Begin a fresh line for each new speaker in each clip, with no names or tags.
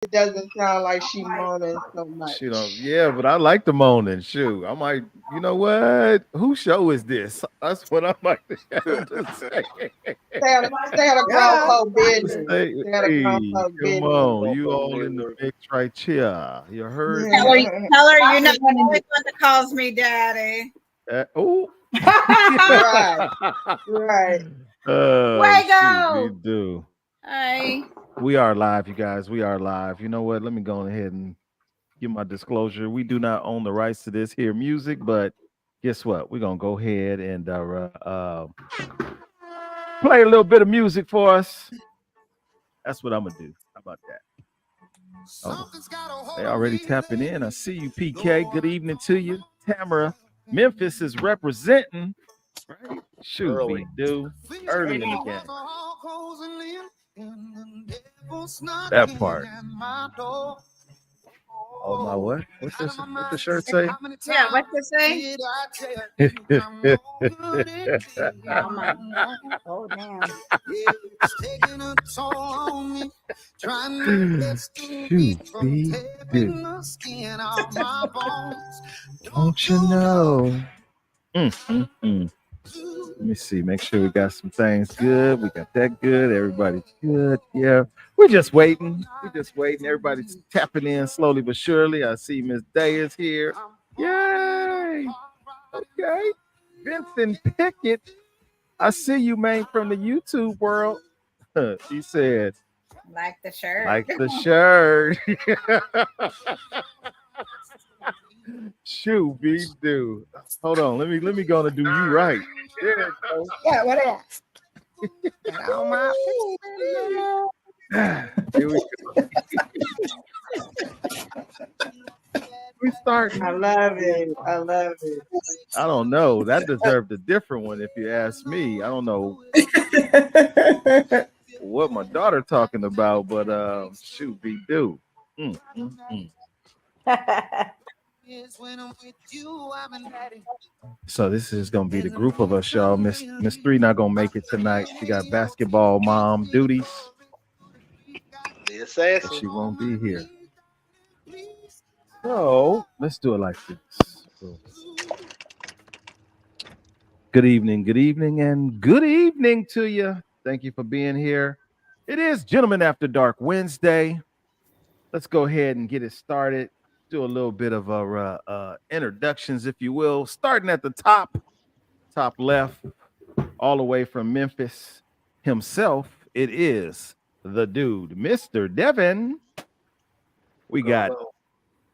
It doesn't sound like she moaning so
She don't.
much.
Yeah, but I like the moaning. Shoot, I might. You know what? Whose show is this? That's what I might have to say.
Stay out of grown
Yeah.
folk business.
Say,
Stay out of grown
hey,
folk
come
business.
on, you all in the mix right here. You heard
Tell
me?
her, tell her you're not
Probably
the
one of
only one that calls me daddy.
Oh,
Right, right.
shoot, we
Fuego.
do.
Hey.
We are live, you guys. We are live. You know what? Let me go ahead and give my disclosure. We do not own the rights to this here music, but guess what? We're gonna go ahead and play a little bit of music for us. That's what I'm gonna do. How about that? Oh, they already tapping in. I see you, PK. Good evening to you, Tamara. Memphis is representing, right? Shoot, we
Early.
do early in the game. That part. Oh my what? What's this? What the shirt say?
Yeah, what's it say? Oh my. Oh damn.
Shoot, be do. Don't you know? Mm. Let me see. Make sure we got some things good. We got that good. Everybody's good. Yeah. We're just waiting. We're just waiting. Everybody's tapping in slowly but surely. I see Miss Day is here. Yay. Okay. Vincent Pickett. I see you, man, from the YouTube world. She said,
Like the shirt.
like the shirt. Shoot, be do. Hold on. Let me go and do you right. There it goes.
Yeah, what is that? Oh my.
Here we go. We starting.
I love it. I love it.
I don't know. That deserved a different one if you ask me. I don't know what my daughter talking about, but shoot, be do. Mm. So this is gonna be the group of us, y'all. Miss Three not gonna make it tonight. She got basketball mom duties,
The
so
assassin.
she won't be here. So let's do it like this. Good evening, and good evening to you. Thank you for being here. It is Gentlemen After Dark Wednesday. Let's go ahead and get it started. Do a little bit of introductions, if you will. Starting at the top left, all the way from Memphis himself. It is the dude, Mr. Devin. We got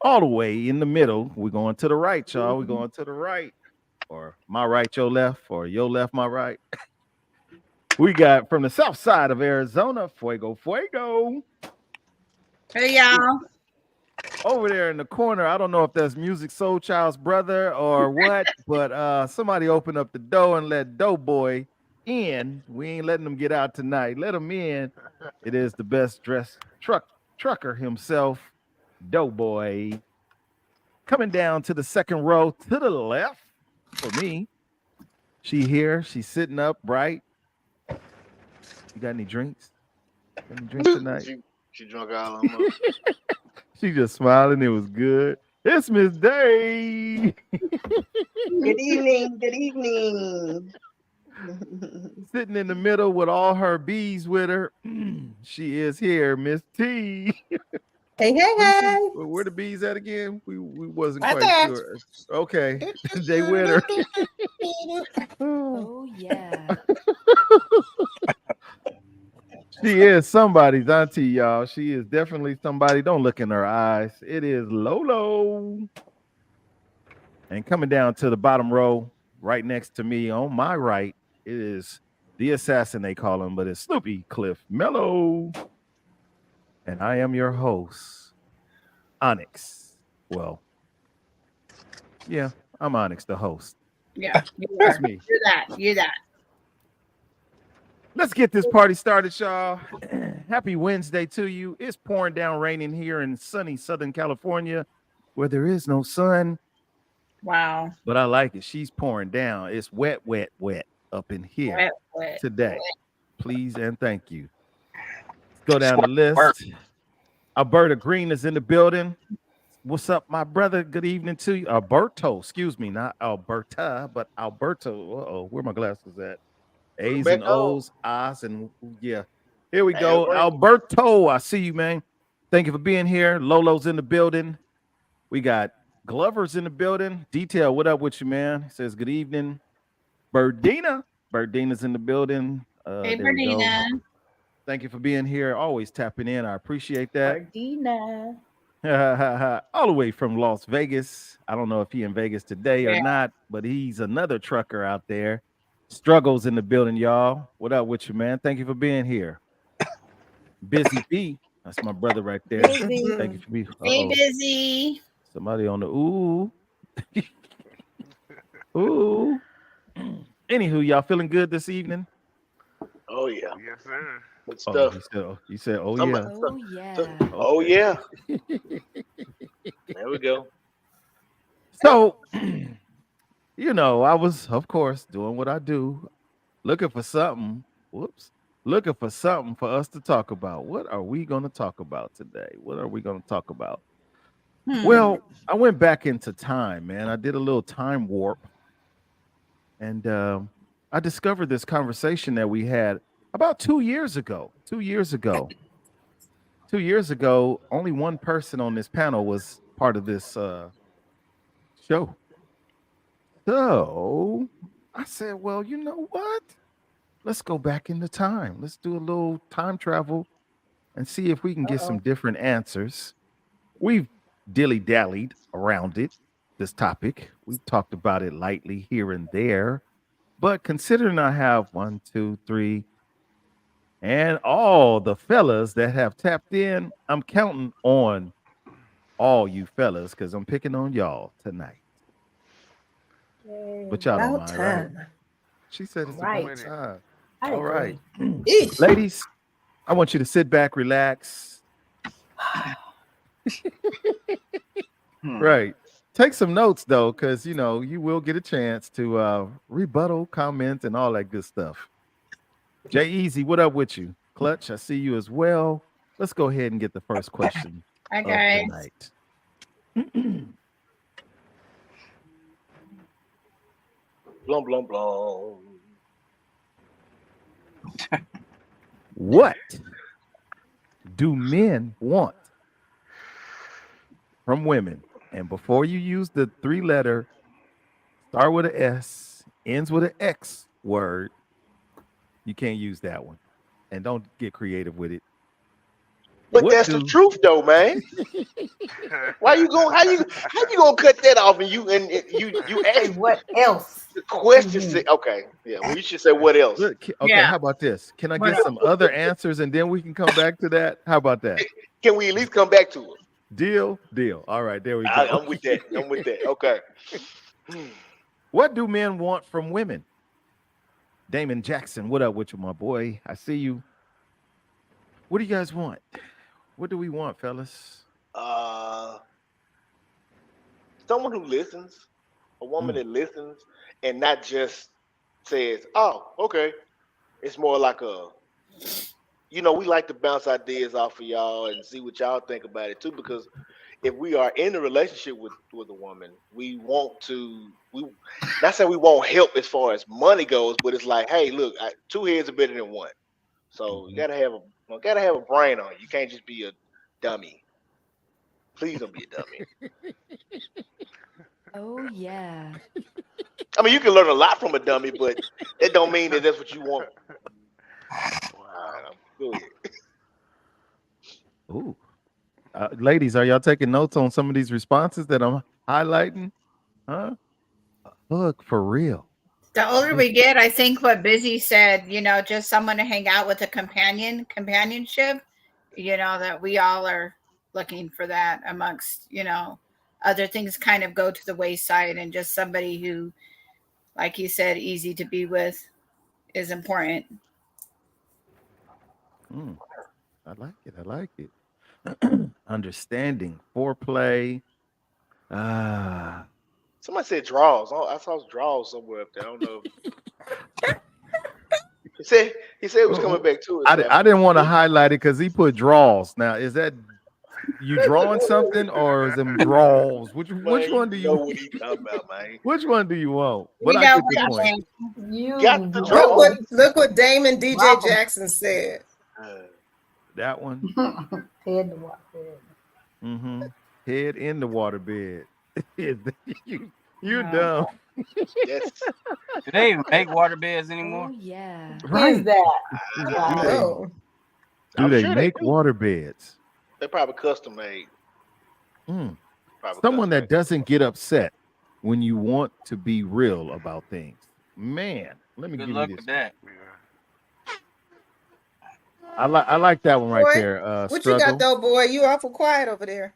all the way in the middle. We're going to the right, y'all. We're going to the right. Or my right, your left, or your left, my right. We got from the south side of Arizona, Fuego.
Hey y'all.
Over there in the corner, I don't know if that's Music Soul Child's brother or what, but somebody open up the door and let Doughboy in. We ain't letting him get out tonight. Let him in. It is the best dressed trucker himself, Doughboy. Coming down to the second row to the left for me. She here. She's sitting up bright. You got any drinks? Got any drinks tonight?
She drunk all on her.
She just smiling. It was good. It's Miss Day.
Good evening. Good evening.
Sitting in the middle with all her bees with her. She is here, Miss T.
Hey.
Where the bees at again? We wasn't
Right
quite
there.
sure. Okay. They with her.
Oh yeah.
She is somebody's auntie, y'all. She is definitely somebody. Don't look in her eyes. It is Lolo. And coming down to the bottom row, right next to me on my right, it is the assassin, they call him, but it's Snoopy Cliff Mello. And I am your host, Onyx. Well, yeah, I'm Onyx, the host.
Yeah.
That's me.
You're that.
Let's get this party started, y'all. Happy Wednesday to you. It's pouring down raining here in sunny Southern California where there is no sun.
Wow.
But I like it. She's pouring down. It's wet up in here today. Please and thank you. Let's go down the list. Alberta Green is in the building. What's up, my brother? Good evening to you. Alberto, excuse me, not Alberta, but Alberto. Uh-oh, where my glasses at? A's
back
and
on.
O's, I's and yeah. Here we
Hey,
go.
Alberto.
Alberto, I see you, man. Thank you for being here. Lolo's in the building. We got Glover's in the building. Detail, what up with you, man? He says good evening. Birdina's in the building.
Hey,
There we go.
Bernina.
Thank you for being here. Always tapping in. I appreciate that.
Bernina.
All the way from Las Vegas. I don't know if he in Vegas today or
Yeah.
not, but he's another trucker out there. Struggles in the building, y'all. What up with you, man? Thank you for being here. Busy B. That's my brother right there.
Busy.
Thank you for being.
Hey, Busy.
Somebody on the ooh. Ooh. Anywho, y'all feeling good this evening?
Oh yeah,
Yes, sir.
good
Oh,
stuff.
you said, oh
Somebody-
yeah.
Oh yeah.
Oh yeah. There we go.
So, you know, I was, of course, doing what I do, looking for something. Looking for something for us to talk about. What are we going to talk about today? What are we going to talk about? Well, I went back into time, man. I did a little time warp, and I discovered this conversation that we had about 2 years ago. 2 years ago. 2 years ago, only one person on this panel was part of this show. So I said, well, you know what? Let's go back into time. Let's do a little time travel and see if we can get some different answers. We've dilly-dallied around it, this topic. We've talked about it lightly here and there. But considering I have 1, 2, 3, and all the fellas that have tapped in, I'm counting on all you fellas because I'm picking on y'all tonight. But y'all don't
About
mind, right?
time.
She said it's
Right.
about time.
I
All right.
agree. Eesh.
Ladies, I want you to sit back, relax. Right. Take some notes though, because you know you will get a chance to rebuttal, comment, and all that good stuff. Jay Easy, what up with you? Clutch, I see you as well. Let's go ahead and get the first question
Hi,
of
guys.
the night.
Blum blum blum.
What do men want from women? And before you use the 3-letter, start with an S, ends with an X word, you can't use that one. And don't get creative with it.
But
What
that's
do-
the truth, though, man. Why you going? How you gonna cut that off? And you
Hey,
ask
what else?
the question. Okay, yeah. Well, you should say what else.
Look, okay,
Yeah.
how about this? Can I
What
get some other answers and then we can come back to that? How about that?
Can we at least come back to it?
Deal? Deal. All right, there we go.
I'm with that. I'm with that. Okay.
What do men want from women? Damon Jackson, what up with you, my boy? I see you. What do you guys want? What do we want, fellas?
Someone who listens, a woman that listens, and not just says, "Oh, okay." It's more like we like to bounce ideas off of y'all and see what y'all think about it too. Because if we are in a relationship with a woman, we want to. Not saying we won't help as far as money goes, but it's like, hey, look, 2 heads are better than one. So you gotta have a brain on you. You can't just be a dummy. Please don't be a dummy.
Oh yeah.
I mean, you can learn a lot from a dummy, but it don't mean that that's what you want. Go ahead.
Ooh. Ladies, are y'all taking notes on some of these responses that I'm highlighting? Huh? Look, for real.
The older we get, I think what Busy said, just someone to hang out with, a companionship, that we all are looking for that amongst, other things kind of go to the wayside, and just somebody who, like you said, easy to be with is important.
I like it. I like it. Understanding, foreplay.
Somebody said draws. Oh, I saw draws somewhere up there. I don't know. He said it was coming back to it.
I didn't want to highlight it because he put draws. Now, is that You drawing something or is them draws? Which
Man,
one do
you know
you?
what he talking about, man?
Which one do you want?
We
But I
know
get
what
the
you
point.
mean.
You
Got the
Look
draw.
what Damon DJ
Rob 'em.
Jackson said.
That one.
Head to what?
Mm-hmm. Head in the waterbed. you
No.
dumb.
Yes.
Do they even make water beds anymore?
Oh yeah.
Is that?
Do
Wow.
they,
Oh,
do
I'm
they
sure
make
they do.
water beds?
They probably custom made.
Mm.
Probably
Someone
custom
that
made.
doesn't get upset when you want to be real about things. Man, let me
Good
give
luck
you
with
this.
that.
I like that one right
Boy,
there.
what you got
Struggle.
though, boy? You awful quiet over there.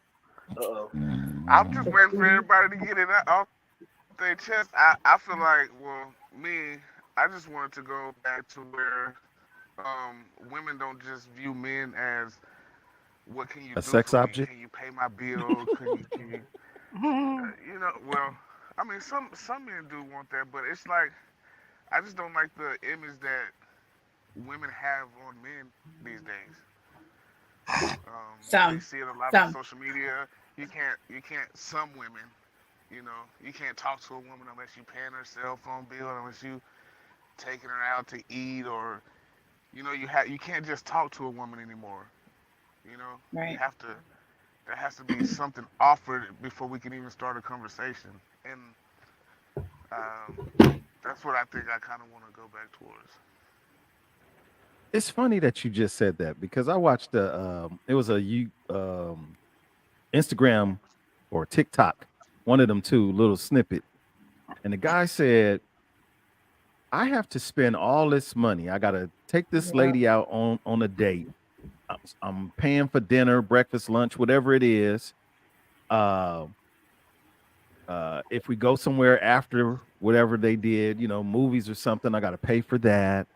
Uh-oh.
I'm just waiting for everybody to get it off their chest. I feel like, well, me, I just wanted to go back to where women don't just view men as what can you
A
do
sex
for me?
object?
Can you pay my bill? Can you you know? Well, I mean, some men do want that, but it's like I just don't like the image that women have on men these days.
Some.
You see it a lot
Some.
on social media. You can't. Some women, you know, you can't talk to a woman unless you paying her cell phone bill, unless you taking her out to eat, or you know, you can't just talk to a woman anymore. You know,
Right.
you have to. There has to be something offered before we can even start a conversation, and that's what I think I kind of want to go back towards.
It's funny that you just said that because I watched it was a Instagram or TikTok, one of them two, little snippet, and the guy said, "I have to spend all this money. I got to take this lady out on a date. I'm paying for dinner, breakfast, lunch, whatever it is. If we go somewhere after whatever they did, you know, movies or something, I got to pay for that.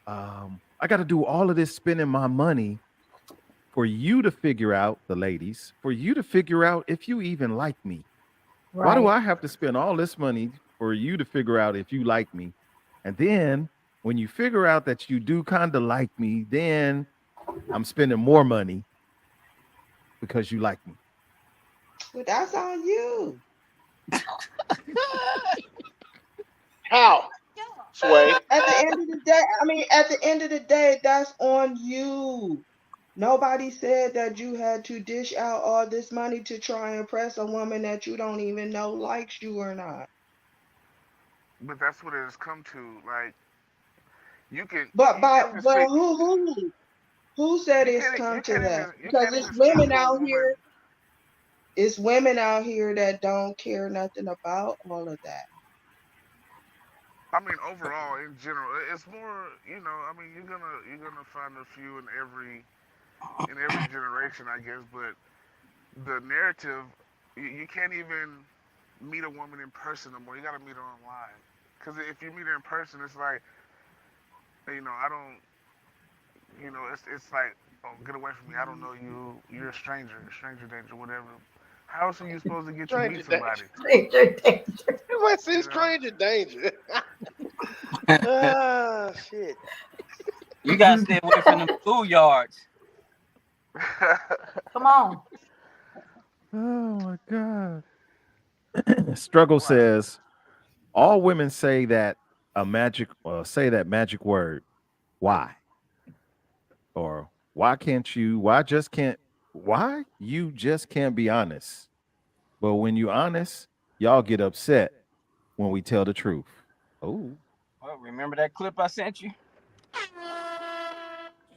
I got to do all of this spending my money for you to figure out, the ladies, for you to figure out if you even like me. Why do
Right.
I have to spend all this money for you to figure out if you like me? And then when you figure out that you do kind of like me, then I'm spending more money because you like me."
But that's on you.
How? Sway.
At the end of the day, at the end of the day, that's on you. Nobody said that you had to dish out all this money to try and impress a woman that you don't even know likes you or not.
But that's what it has come to. Like you can,
But
you
by
can't even
well,
speak.
who said
You
it's
can't.
come
You
to
can't
that?
even. You
Because
can't
it's
even speak
women
to a
out
woman.
here. It's women out here that don't care nothing about all of that.
I mean, overall, in general, it's more. You know, I mean, you're gonna find a few in every generation, I guess. But the narrative, you can't even meet a woman in person no more. You gotta meet her online. Because if you meet her in person, it's like, you know, I don't. You know, it's like, oh, get away from me. I don't know you. You're a stranger, stranger danger, whatever. How else are you supposed to get to
Stranger
meet somebody?
Stranger danger.
What's
You
this
know?
stranger danger? Ah, shit.
You gotta stay away from them schoolyards.
Come on.
Oh my God. Struggle
Right.
says, all women say that say that magic word. Why? Or why you just can't be honest? But when you honest, y'all get upset when we tell the truth. Oh,
Well, remember that clip I sent you?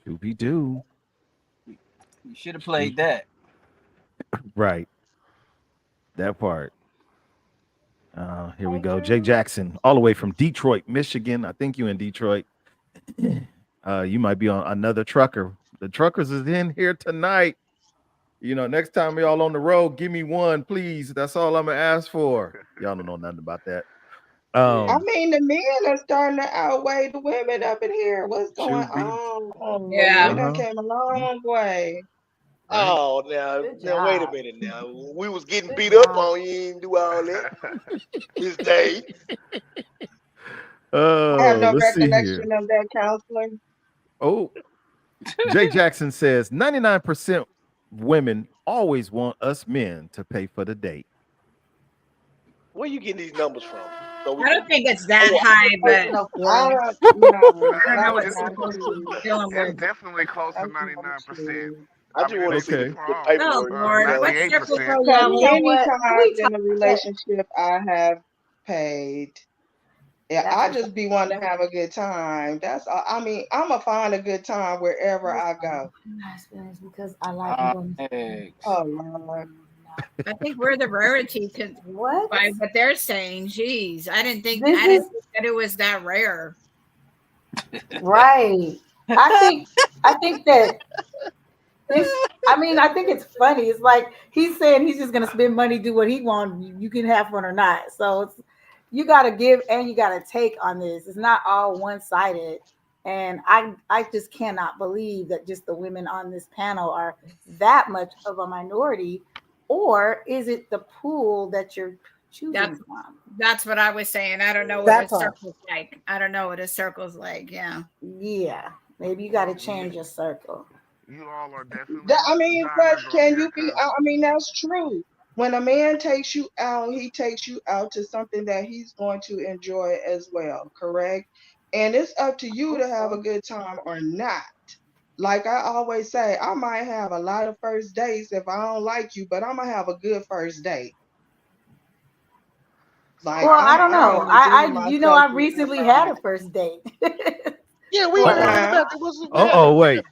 Scooby Doo.
You should have played that.
Right. That part. Here we go. Jay Jackson, all the way from Detroit, Michigan. I think you in Detroit. You might be on another trucker. The truckers is in here tonight. You know, next time y'all on the road, give me one, please. That's all I'm gonna ask for. Y'all don't know nothing about that.
I mean, the men are starting to outweigh the women up in here. What's going
Should be.
on?
Yeah.
We done came a long way.
Right.
Oh,
Good
now wait a
job.
minute. Now we was getting
Good
beat up
job.
on. You ain't do all that this day.
I have no
Let's see here.
recollection of that, counselor.
Oh, Jay Jackson says 99% women always want us men to pay for the date.
Where you getting these numbers from? So we
I
can.
don't think it's that
Oh,
high, but
No
I
feelings.
don't know.
I don't know
That
what
was
It's
not
circles
true.
dealing
it's
with.
definitely close to
That's not
99%.
true.
I
I
just
mean, it
want to
ain't
see
too
Okay.
the
far off.
Oh
paperwork.
Lord, what circles
98%.
are
Because
y'all
You know
in?
many
what?
times in a relationship, I have paid. Yeah,
That's
I
what's
just be wanting to have a good time. That's all. I mean, I'm gonna find a good time wherever I go.
nice feelings because I like going to
Thanks.
Oh Lord.
I think we're the rarity
what?
by what they're saying. Geez, I didn't think
This is
that it was that rare.
right. I think that this I mean, I think it's funny. It's like he's saying he's just gonna spend money, do what he wants. You can have fun or not. So it's you gotta give and you gotta take on this. It's not all one-sided. And I just cannot believe that just the women on this panel are that much of a minority, or is it the pool that you're choosing
That's
from?
that's what I was saying. I don't know what
That
a
part.
circle's like. I don't know what a circle's like. Yeah.
Yeah, maybe you got to change your circle.
You all are definitely
I mean, but
diamonds on
can
here,
you be?
cause
I mean, that's true. When a man takes you out, he takes you out to something that he's going to enjoy as well. Correct? And it's up to you to have a good time or not. Like I always say, I might have a lot of first dates if I don't like you, but I'm gonna have a good first date.
so
Like
Well,
I
I
mean,
don't
I'm
know.
gonna enjoy
I
myself
recently
wherever
had
I'm
a
at.
first date.
Yeah, we
Uh
heard
oh.
Uh-uh.
about it. What happened?
Wait.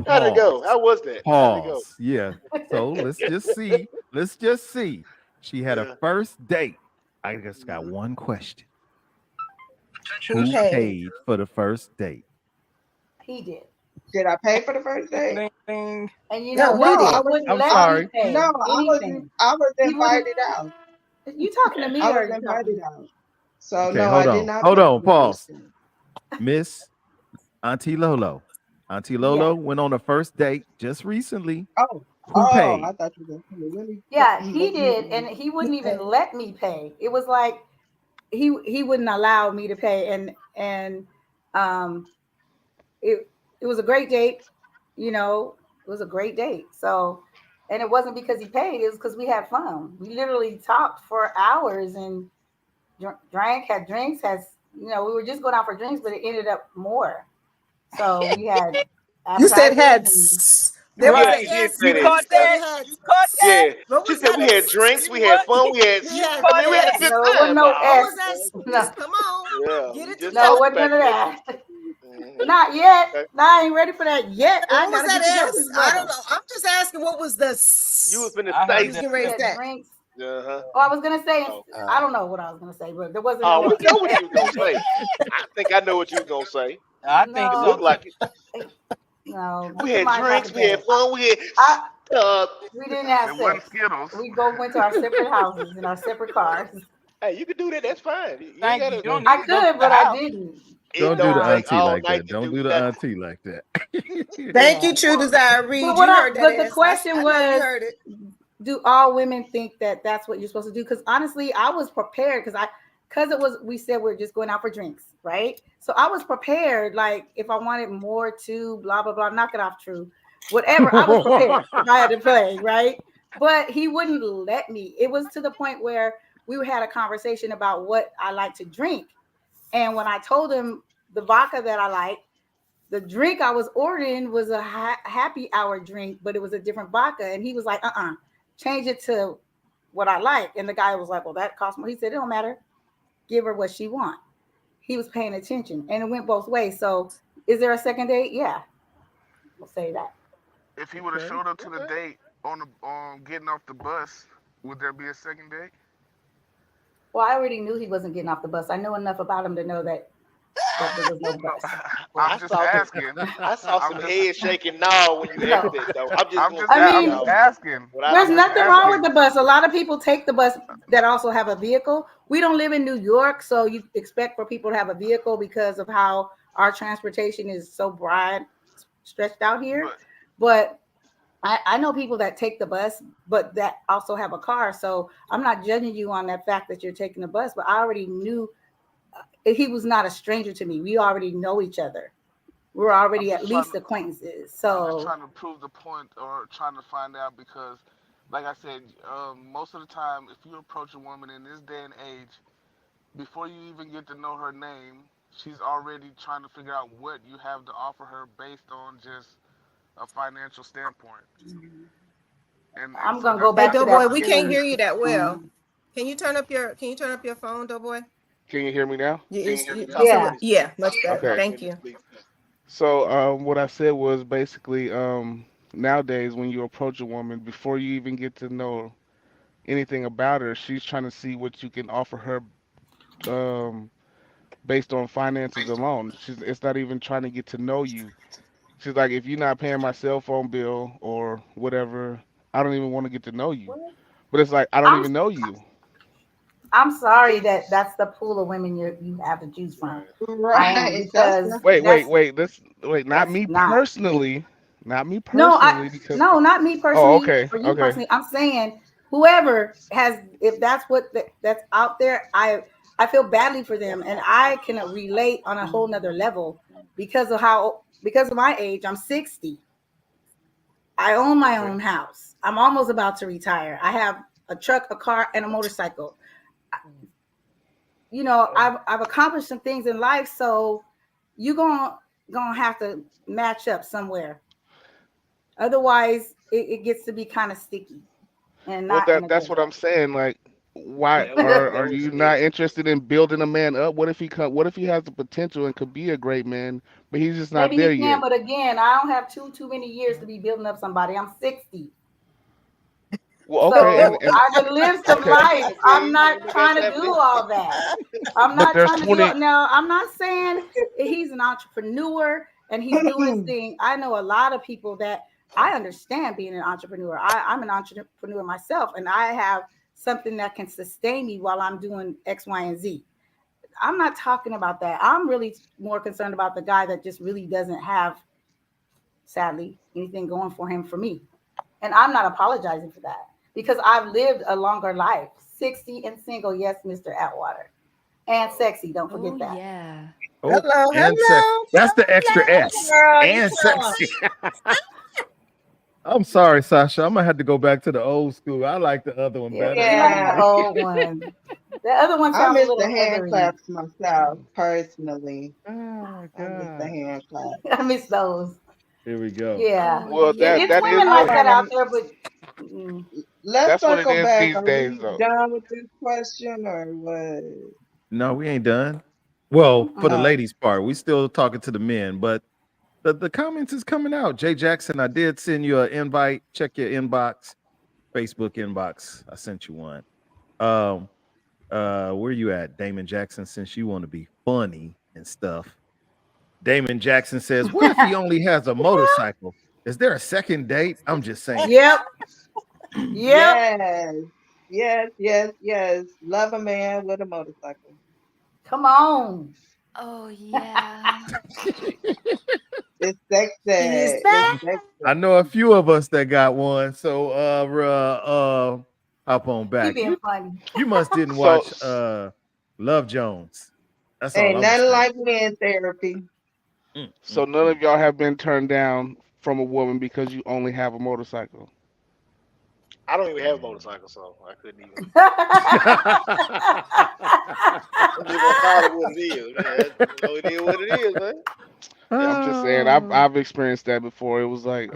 How'd it go?
Pause.
How was that? How'd it go?
Pause. Yeah. So let's just see. Let's just see. She had a
Yeah.
first date. I just got
Mhm.
one question.
Who
Who
paid?
paid for the first date?
He did.
Did I pay for the first date?
Ding, ding.
And you
No,
know
No,
we
what?
did.
I
He
was.
wouldn't
I'm
let me
sorry.
No,
pay anything.
I was
He wouldn't.
invited out.
You talking to
I
me or
was
you talking
invited
to
out. So
Okay,
no,
hold
I did
on.
not
Hold
pay
on.
for the first
Pause.
date.
Miss Auntie Lolo. Auntie
Yeah.
Lolo went on a first date just recently.
Oh,
Who
oh,
paid?
I thought you were gonna let me
Yeah, he
let me
did. And he
He
wouldn't even
paid.
let me pay. It was like he wouldn't allow me to pay. And um it it was a great date, you know, it was a great date. So and it wasn't because he paid, it was because we had fun. We literally talked for hours and drank, had drinks, we were just going out for drinks, but it ended up more. So we had
You said
appetizers
had
and
there was
Yeah,
an
Right.
she did
S
say
You
where
that.
you
caught
said
that?
we had
You caught that?
Yeah,
what
she
was
said
that
we had drinks,
See
we had
what?
fun, we had.
we
You
had
I
caught
mean, we had a
that?
good
no, it wasn't
time.
no
what
S.
was that
No,
Spence? Come on.
Yeah,
Get
we
it
just
no, it
talking
together.
wasn't
back
none of
there.
that.
Mhm.
Not yet.
Okay.
No, I ain't ready for that yet. I
What was
gotta
that
get to know
S?
this
I don't
brother.
know. I'm just asking what was the
You was finna
s
I
you
say
heard
was
that.
getting
We
ready to
something.
had
say.
drinks.
Uh huh.
Oh, I was gonna say,
Oh.
I don't know what I was gonna say, but there wasn't
Oh,
no
we know what
S
you was gonna
in
say.
there.
I think I know what you was gonna say.
I think
It
so
No,
looked
too.
like it.
no,
We
get your
had
minds out the
drinks, we had
gutter.
fun, we had.
I
Uh,
we didn't have
it wasn't
sex.
Skittles.
We both went to our separate houses in our separate cars.
hey, you can do that. That's fine. You ain't
Thank you.
gotta.
You don't
I
need to go to
could,
the
but I
house.
didn't.
It
Don't do
But
the
don't take
auntie
all
like
night
that.
to
Don't
do
do the
nothing.
auntie like that.
Thank
yeah.
you, True Desire
But
Reed. You heard that
but the
S.
question
I know you
was,
heard it.
do all women think that that's what you're supposed to do? Because honestly, I was prepared because it was we said we are just going out for drinks, right? So I was prepared. Like if I wanted more to blah blah blah, knock it off, True. Whatever, I was prepared if I had to play, right? But he wouldn't let me. It was to the point where we had a conversation about what I like to drink, and when I told him the vodka that I like, the drink I was ordering was a happy hour drink, but it was a different vodka. And he was like, change it to what I like. And the guy was like, well, that costs more. He said, it don't matter. Give her what she want. He was paying attention and it went both ways. So is there a second date? Yeah, we'll say that.
If he would have
Okay.
showed up to the
Okay.
date on getting off the bus, would there be a second date?
Well, I already knew he wasn't getting off the bus. I know enough about him to know that there was no
No,
bus.
I'm
I
just
saw some.
asking.
I saw
I'm
some
just
head shaking no when you asked
No,
that though. I'm just
I'm
gonna
just
I
say
I'm
that
mean,
just
out
asking.
there's
I'm just
nothing wrong with
asking.
the bus. A lot of people take the bus that also have a vehicle. We don't live in New York, so you expect for people to have a vehicle because of how our transportation is so broad, stretched out here.
But
But I know people that take the bus, but that also have a car. So I'm not judging you on that fact that you're taking the bus, but I already knew he was not a stranger to me. We already know each other. we're
I'm
already at
just trying
least
to
acquaintances.
I'm just
So
trying to prove the point or trying to find out because, like I said, most of the time, if you approach a woman in this day and age, before you even get to know her name, she's already trying to figure out what you have to offer her based on just a financial standpoint. And
I'm
so
gonna go
Hey,
back to that
Doughboy, we can't
too.
hear you that well.
Um,
Can you turn up your phone, Doughboy?
can you hear me now?
You said what?
yeah.
Yeah, much better.
Okay.
Thank you.
So what I said was basically nowadays when you approach a woman before you even get to know anything about her, she's trying to see what you can offer her um, based on finances alone. It's not even trying to get to know you. She's like, if you're not paying my cell phone bill or whatever, I don't even want to get to know you. But it's like I don't
I'm
even know you.
I'm sorry that that's the pool of women you have to choose from.
Right.
I am
Right. That's
because
the
Wait. Not
that's
me
not.
personally. Not me
No,
personally because.
not me
Oh,
personally
okay,
or you
okay.
personally. I'm saying whoever has, if that's that's out there, I feel badly for them, and I can relate on a whole nother level because of my age. I'm 60. I own my
Okay.
own house. I'm almost about to retire. I have a truck, a car, and a motorcycle. I've accomplished some things in life, so you gonna have to match up somewhere. Otherwise, it gets to be kind of sticky and
Well,
not in a
that's
good
what I'm saying. Like, why
way.
are you not interested in building a man up? What if he come? What if he has the potential and could be a great man, but he's just not
Maybe
there
he can,
yet?
but again, I don't have too many years to be building up somebody. I'm 60.
Well, okay,
So
and
I done lived some
Only
okay,
got
life.
17.
I'm
You
not
only got
trying to do
17.
all that. I'm
but
not
there's
trying to do
20.
it. Now, I'm not saying he's an entrepreneur and he's doing his thing. I know a lot of people that I understand being an entrepreneur. I'm an entrepreneur myself, and I have something that can sustain me while I'm doing X, Y, and Z. I'm not talking about that. I'm really more concerned about the guy that just really doesn't have, sadly, anything going for him for me. And I'm not apologizing for that because I've lived a longer life, 60 and single. Yes, Mr. Atwater. And sexy. Don't
Oh,
forget that.
yeah.
Oh,
Hello,
and sex.
hello,
That's the extra S.
girl. You
And
know.
sexy. I'm sorry, Sasha. I'm gonna have to go back to the old school. I like the other one
Yeah,
better.
he likes the
Yeah.
old one. The other one
I
sounds a
miss the
little
hand
leathery.
claps myself personally.
Oh my
I miss the
god.
hand claps.
I miss those.
Here we go.
Yeah.
Oh,
Well,
It's
that is
women
yeah.
All
like
what
that
right.
out there, but
Let's
that's what it
circle
is
back.
these
Are
days,
we
though.
done with this question or what?
No, we ain't done. Well, for the
mm-mm.
Oh,
ladies part, we still talking to the men, but the comments is coming out. Jay Jackson, I did send you an invite. Check your inbox, Facebook inbox. I sent you one. Um, where you at, Damon Jackson? Since you want to be funny and stuff. Damon Jackson says, "What if he only has a motorcycle? Is there a second date?" I'm just saying.
Yep. Yep.
yes. Yes, yes, yes. Love a man with a motorcycle.
Come on.
Oh, yeah.
It's
He's
sexy. It's
back.
I
sexy.
know a few of us that got one. So hop on
He
back.
being
You
funny.
you must didn't
So
watch Love Jones. That's all
Ain't
I'm
nothing
saying.
like wind therapy.
Mm,
so
mm,
none
mm.
of y'all have been turned down from a woman because you only have a motorcycle.
I don't even have a motorcycle, so I couldn't even. I'm just gonna call it what it is, man. It is what it is, man.
I'm just saying, I've experienced that before. It was like,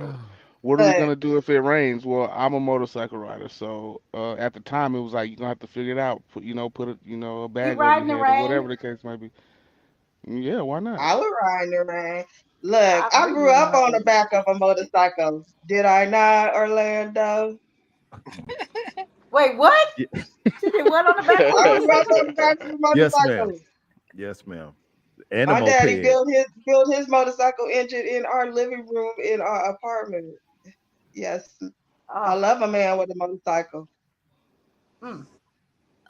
what are we
But
gonna do if it rains? Well, I'm a motorcycle rider, so at the time it was like you're gonna have to figure it out. Put a
You
bag over
ride
your
in the
head or whatever
rain?
the case might be. Yeah, why not?
I would ride in the rain. Look,
I've
I
ridden
grew
in the
up on the
rain.
back of a motorcycle. Did I not, Orlando?
Wait, what?
Ye-
She did what on the back of a
I grew up
motorcycle?
on the back of a
yes, ma'am.
motorcycle.
Yes, ma'am. And a
My daddy
moped.
built his motorcycle engine in our living room in our apartment. Yes, I
Oh,
love a man with a motorcycle.
mm.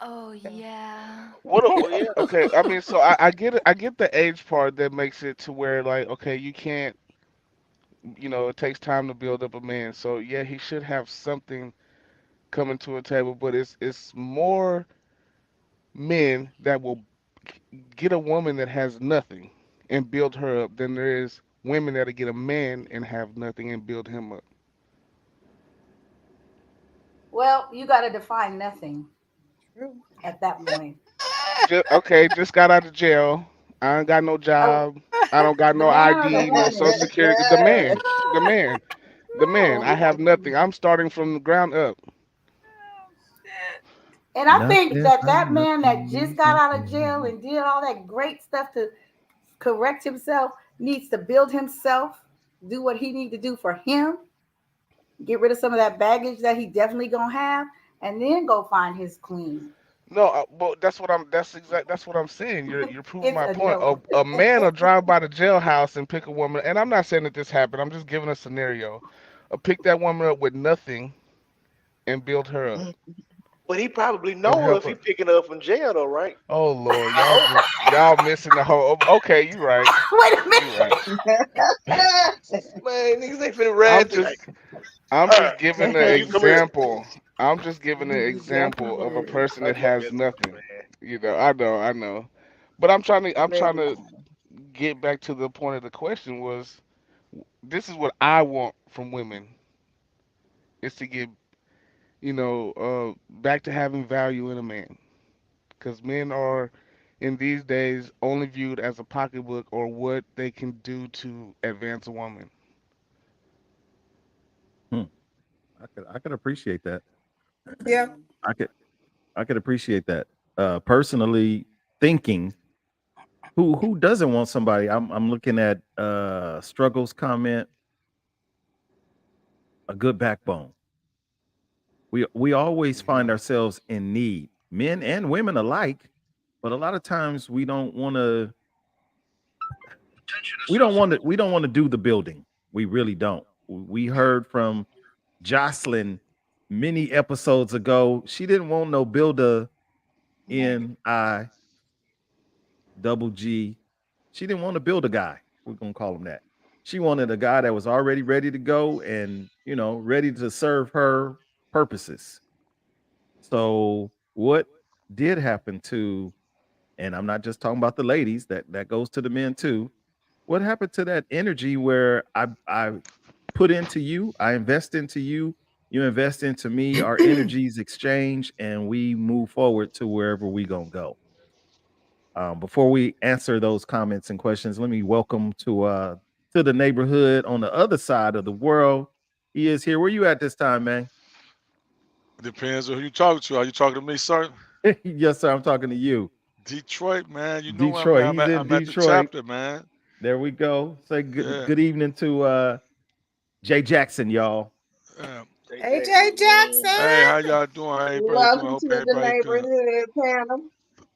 Oh, yeah.
Well, yeah.
Okay, I mean, so I get it. I get the age part that makes it to where like, okay, you can't, it takes time to build up a man. So yeah, he should have something coming to a table, but it's more men that will get a woman that has nothing and build her up than there is women that'll get a man and have nothing and build him up.
Well, you got to define nothing
True.
at that point.
Just got out of jail. I ain't got no
Oh,
job. I don't got
the
no
man or the
ID, no social
woman?
security. The man, the man, the man. I
No.
have nothing. I'm starting from the ground up.
And I think
Nothing
that
from
that man that
nothing.
just got out of jail and did all that great stuff to correct himself needs to build himself, do what he need to do for him, get rid of some of that baggage that he definitely gonna have, and then go find his queen.
No, but that's what I'm. That's exact. That's what I'm saying. You're proving
It's
my
a
point.
no.
A man will drive by the jailhouse and pick a woman, and I'm not saying that this happened. I'm just giving a scenario. Pick that woman up with nothing and build her up
But he probably
and
know
help
if he
her.
picking her up from jail though, right?
Oh Lord,
I hope.
y'all missing the whole. Okay, you right.
Wait a minute.
You right.
Man, niggas ain't finna
I'm
ride to
just
like,
I'm
her.
just giving an
Man, you come here.
example. I'm just giving an example of a person
I'm
that
just
has
messing with you,
nothing.
man.
I know. But I'm
Man,
trying to get back to the point of the question was this is what I want from women is to get, back to having value in a man. Because men are in these days only viewed as a pocketbook or what they can do to advance a woman.
Hmm. I could appreciate that.
Yeah.
I could I could appreciate that. Personally thinking, who doesn't want somebody? I'm looking at struggles comment, a good backbone. We always
Hmm.
find ourselves in need, men and women alike, but a lot of times we don't want to do the building. We really don't. We heard from Jocelyn many episodes ago. She didn't want no builder in I double G. She didn't want to build a guy. We're gonna call him that. She wanted a guy that was already ready to go and ready to serve her purposes. So what did happen to, and I'm not just talking about the ladies, that goes to the men too. What happened to that energy where I put into you, I invest into you, you invest into me, our energies exchange, and we move forward to wherever we gonna go. Before we answer those comments and questions, let me welcome to the neighborhood on the other side of the world. He is here. Where you at this time, man?
Depends on who you talking to. Are you talking to me, sir?
Yes, sir. I'm talking to you.
Detroit, man. You know
Detroit. He's in
I'm at the
Detroit.
chapter, man.
There we go. Say good
Yeah.
good evening to Jay Jackson, y'all.
Yeah.
AJ
JJ,
Hey, how
Jackson.
y'all doing? How everybody doing?
Welcome
Hope
to the
everybody good.
neighborhood panel.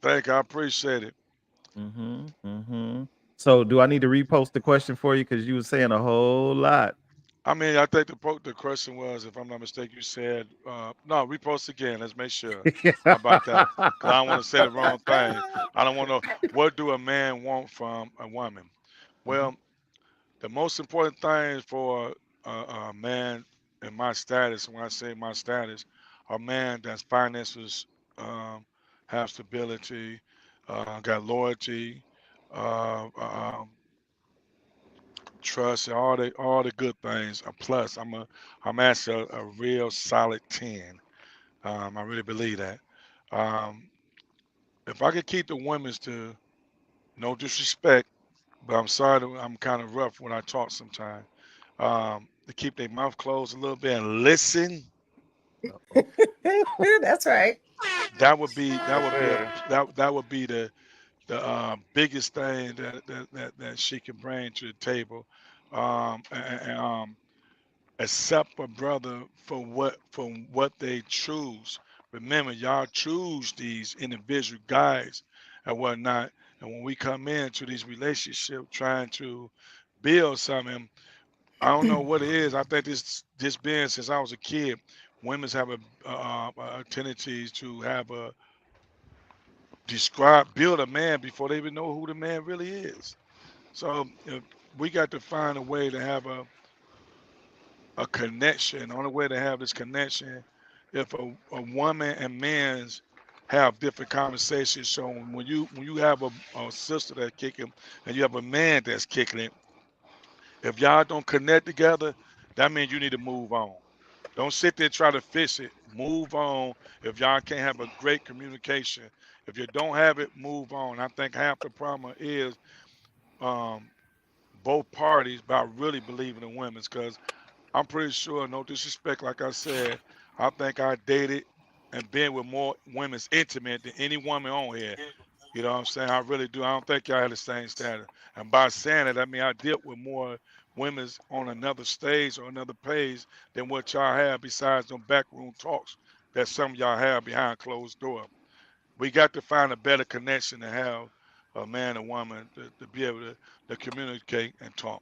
Thank you. I appreciate it.
Mm-hmm. Mm-hmm. So do I need to repost the question for you? Because you were saying a whole lot.
I mean, I think the question was, if I'm not mistaken, you said, no, repost again. Let's make sure. How about that? Because I don't want to say the wrong thing. I don't want to. What do a man want from a woman?
Mhm.
Well, the most important thing for a man in my status, when I say my status, a man that's finances have stability, got loyalty, trust, and all the good things. Plus, I'm actually a real solid 10. I really believe that. Um, if I could keep the women's to no disrespect, but I'm sorry that I'm kind of rough when I talk sometimes. To keep their mouth closed a little bit and listen.
Uh-oh.
That's right.
That would be that
Yes,
would be a
sir.
that would be the biggest thing that she can bring to the table. And accept a brother for what they choose. Remember, y'all choose these individual guys and whatnot. And when we come into these relationships trying to build something, I don't know what it is. I think this been since I was a kid. Women's have a tendency to have a build a man before they even know who the man really is. So we got to find a way to have a connection. The only way to have this connection, if a woman and men's have different conversations. So when you have a sister that's kicking and you have a man that's kicking it, If y'all don't connect together, that means you need to move on. Don't sit there and try to fix it. Move on. If y'all can't have a great communication, if you don't have it, move on. I think half the problem is um, both parties by really believing in women's. Because I'm pretty sure, no disrespect, like I said, I think I dated and been with more women's intimate than any woman on here. You know what I'm saying? I really do. I don't think y'all had the same standard. And by saying it, I mean I dealt with more women's on another stage or another page than what y'all have besides them backroom talks that some of y'all have behind closed door. We got to find a better connection to have a man and woman to be able to communicate and talk.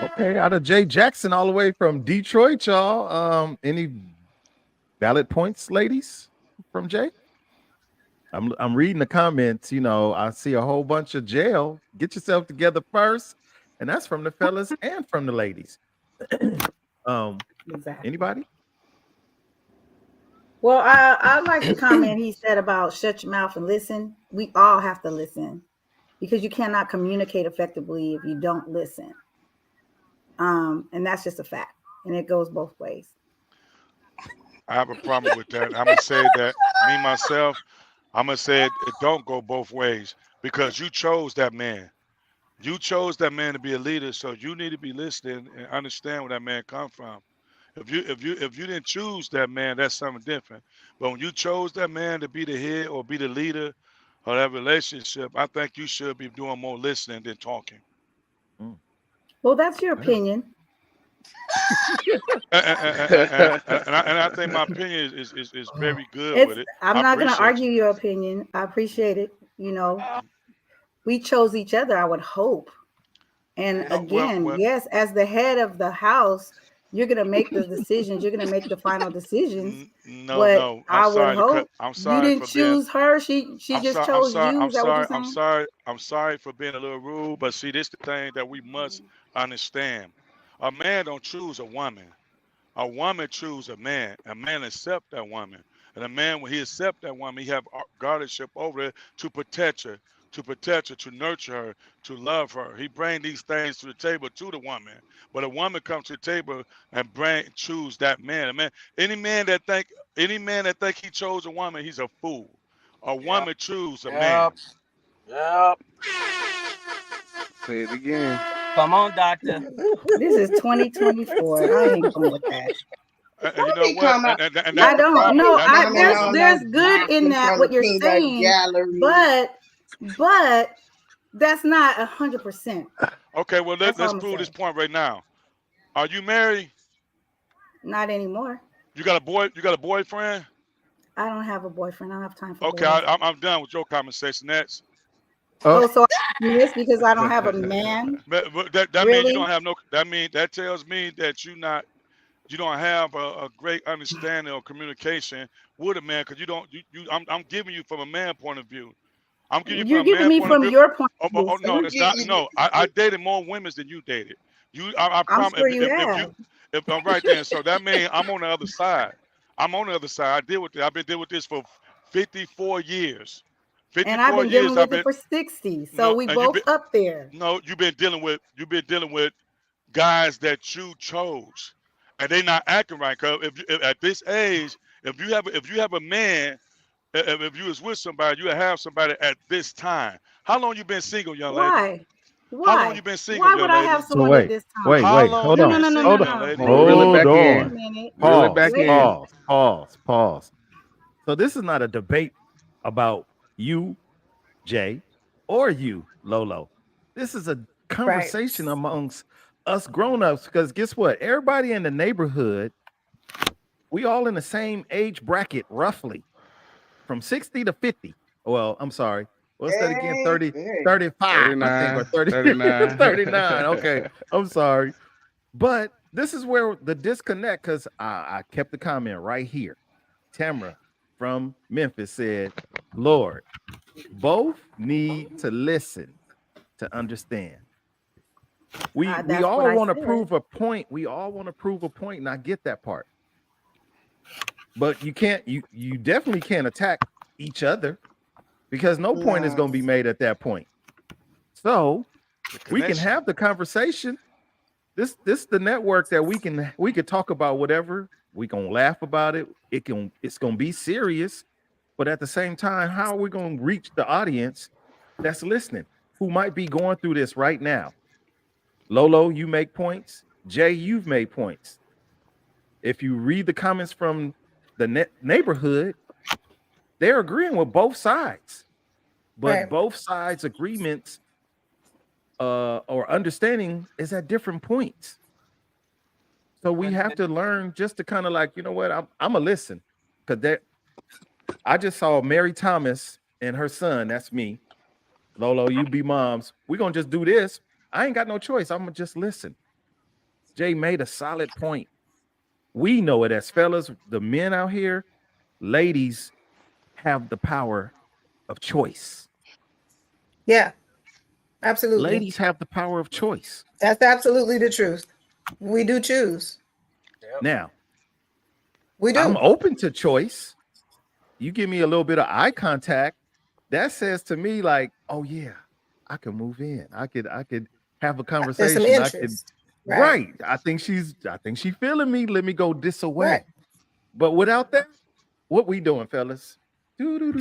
Okay, out of Jay Jackson all the way from Detroit, y'all. Any valid points, ladies, from Jay? I'm reading the comments. You know, I see a whole bunch of jail. Get yourself together first, and that's from the fellas and from the ladies.
Exactly.
Anybody?
Well, I like the comment he said about shut your mouth and listen. We all have to listen because you cannot communicate effectively if you don't listen. And that's just a fact, and it goes both ways.
I have a problem with that. I'm gonna say that me myself. I'm gonna say it don't go both ways because you chose that man. You chose that man to be a leader, so you need to be listening and understand where that man come from. If you didn't choose that man, that's something different. But when you chose that man to be the head or be the leader of that relationship, I think you should be doing more listening than talking.
Well, that's your opinion.
And I think my opinion is very good with it.
I'm
I
not going to
appreciate
argue your opinion. I appreciate it. You know, we chose each other, I would hope. And again, yes, as the head of the house, you're going to make the decisions. You're going to make the final decisions.
No.
I would hope
I'm
you
sorry
didn't
for being.
choose her. She just chose you. Is that what you're saying?
I'm sorry for being a little rude, but see, this the thing that we must understand. A man don't choose a woman. A woman choose a man. A man accept that woman. And a man, when he accept that woman, he have guardianship over her to protect her, to nurture her, to love her. He bring these things to the table to the woman. But a woman comes to the table and choose that man. A man, any man that think he chose a woman, he's a fool. A woman choose a man.
Yep.
Say it again.
Come on, doctor.
This is 2024. I ain't going with that.
And you know what? And that's
I
the
don't
problem.
know.
That's the problem.
There's good in that what you're saying, but that's not 100%.
Okay, well let's prove this point right now. Are you married?
Not anymore.
You got a boy? You got a boyfriend?
I don't have a boyfriend. I don't have time for
Okay,
boys.
I'm done with your conversation. Next.
Oh, so I'm this because I don't have a man.
But that
really?
means you don't have no. That tells me that you don't have a great understanding or communication with a man because you don't. I'm giving you from a man point of view. I'm giving you
You're
from a
giving
man
me
point of
from
view.
your point of view.
Oh no, it's not. No, I dated more women than you dated. I
I'm
promise.
sure you have.
If I'm right there, so that means I'm on the other side. I'm on the other side. I deal with it. I've been dealing with this for 54 years. 54
and I've been
years.
dealing with it for 60. So we both up there.
No, you've been dealing with guys that you chose, and they not acting right. Cause if at this age, if you have a man, if you was with somebody, you have somebody at this time. How long you been single, young lady?
Why?
How long you been single,
Why
young
would I
lady?
have someone at this time?
How long you been single, young lady?
Reel it back in. Reel it back in.
Pause. So this is not a debate about you, Jay, or you, Lolo. This is a conversation amongst us grown-ups because guess what? Everybody in the neighborhood, we all in the same age bracket, roughly from 60 to 50. Well, I'm sorry. What's that again? 30, 35, I think, or 30,
39.
39. Okay. I'm sorry. But this is where the disconnect, because I kept the comment right here. Tamara from Memphis said, Lord, both need to listen to understand. We all want to prove a point. We all want to prove a point, and I get that part. But you definitely can't attack each other because no point is going to be made at that point. So We can have the conversation. This the network that we could talk about whatever. We gonna laugh about it. It's gonna be serious, but at the same time, how are we gonna reach the audience that's listening who might be going through this right now? Lolo, you make points. Jay, you've made points. If you read the comments from the neighborhood, they're agreeing with both sides, but
Right.
both sides' agreements or understanding is at different points. So we have to learn just to kind of like, you know what, I'm gonna listen, because I just saw Mary Thomas and her son. That's me. Lolo, you be moms. We're gonna just do this. I ain't got no choice. I'm gonna just listen. Jay made a solid point. We know it as fellas, the men out here, ladies have the power of choice.
Yeah, absolutely.
Ladies have the power of choice.
That's absolutely the truth. We do choose.
Now,
we do.
I'm open to choice. You give me a little bit of eye contact, that says to me like, oh yeah, I can move in. I could have a conversation.
There's some interest.
Right. I think she's feeling me. Let me go this away. Right. But without that, what we doing, fellas? We're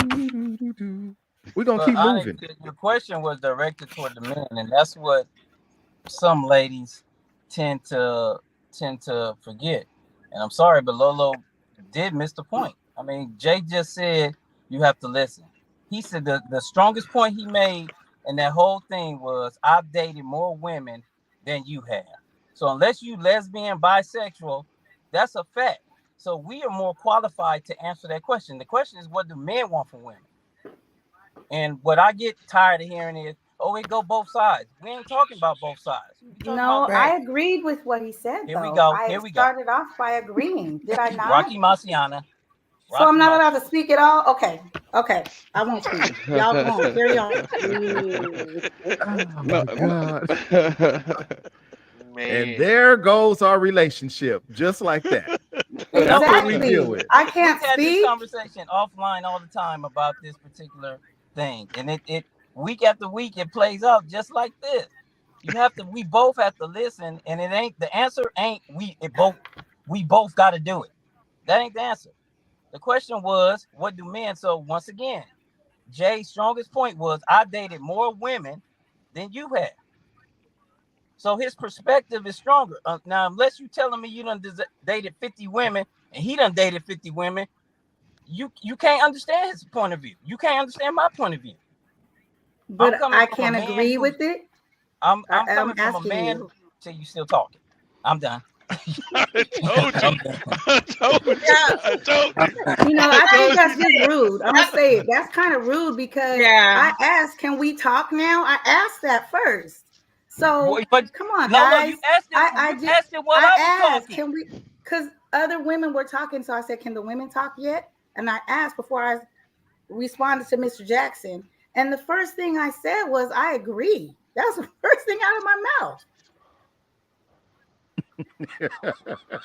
gonna keep moving.
Your question was directed toward the men, and that's what some ladies tend to forget. And I'm sorry, but Lolo did miss the point. I mean, Jay just said you have to listen. He said the strongest point he made in that whole thing was, I've dated more women than you have. So unless you lesbian, bisexual, that's a fact. So we are more qualified to answer that question. The question is, what do men want from women? And what I get tired of hearing is, oh, it go both sides. We ain't talking about both sides.
No, I agreed with what he said.
Here we go.
I started off by agreeing. Did I not?
Rocky Marciana.
So I'm not allowed to speak at all? Okay. I won't speak. Y'all go on. Carry on.
Oh my God. And there goes our relationship, just like that.
Exactly.
That's what we deal with.
I can't
We've had
speak.
this conversation offline all the time about this particular thing, and it week after week it plays out just like this. We both have to listen, and it ain't the answer. We both got to do it. That ain't the answer. The question was, what do men? So once again, Jay's strongest point was, I dated more women than you have. So his perspective is stronger. Now, unless you're telling me you done dated 50 women and he done dated 50 women, you can't understand his point of view. You can't understand my point of view.
But I can't agree with it.
I'm coming from a man who... So you still talking. I'm done.
I told you.
I think that's just rude. I'm gonna say it. That's kind of rude because I asked, "Can we talk now?" I asked that first. So come on, guys.
You asked it, I was talking.
Can we? Because other women were talking, so I said, "Can the women talk yet?" And I asked before I responded to Mr. Jackson. And the first thing I said was, "I agree." That was the first thing out of my mouth.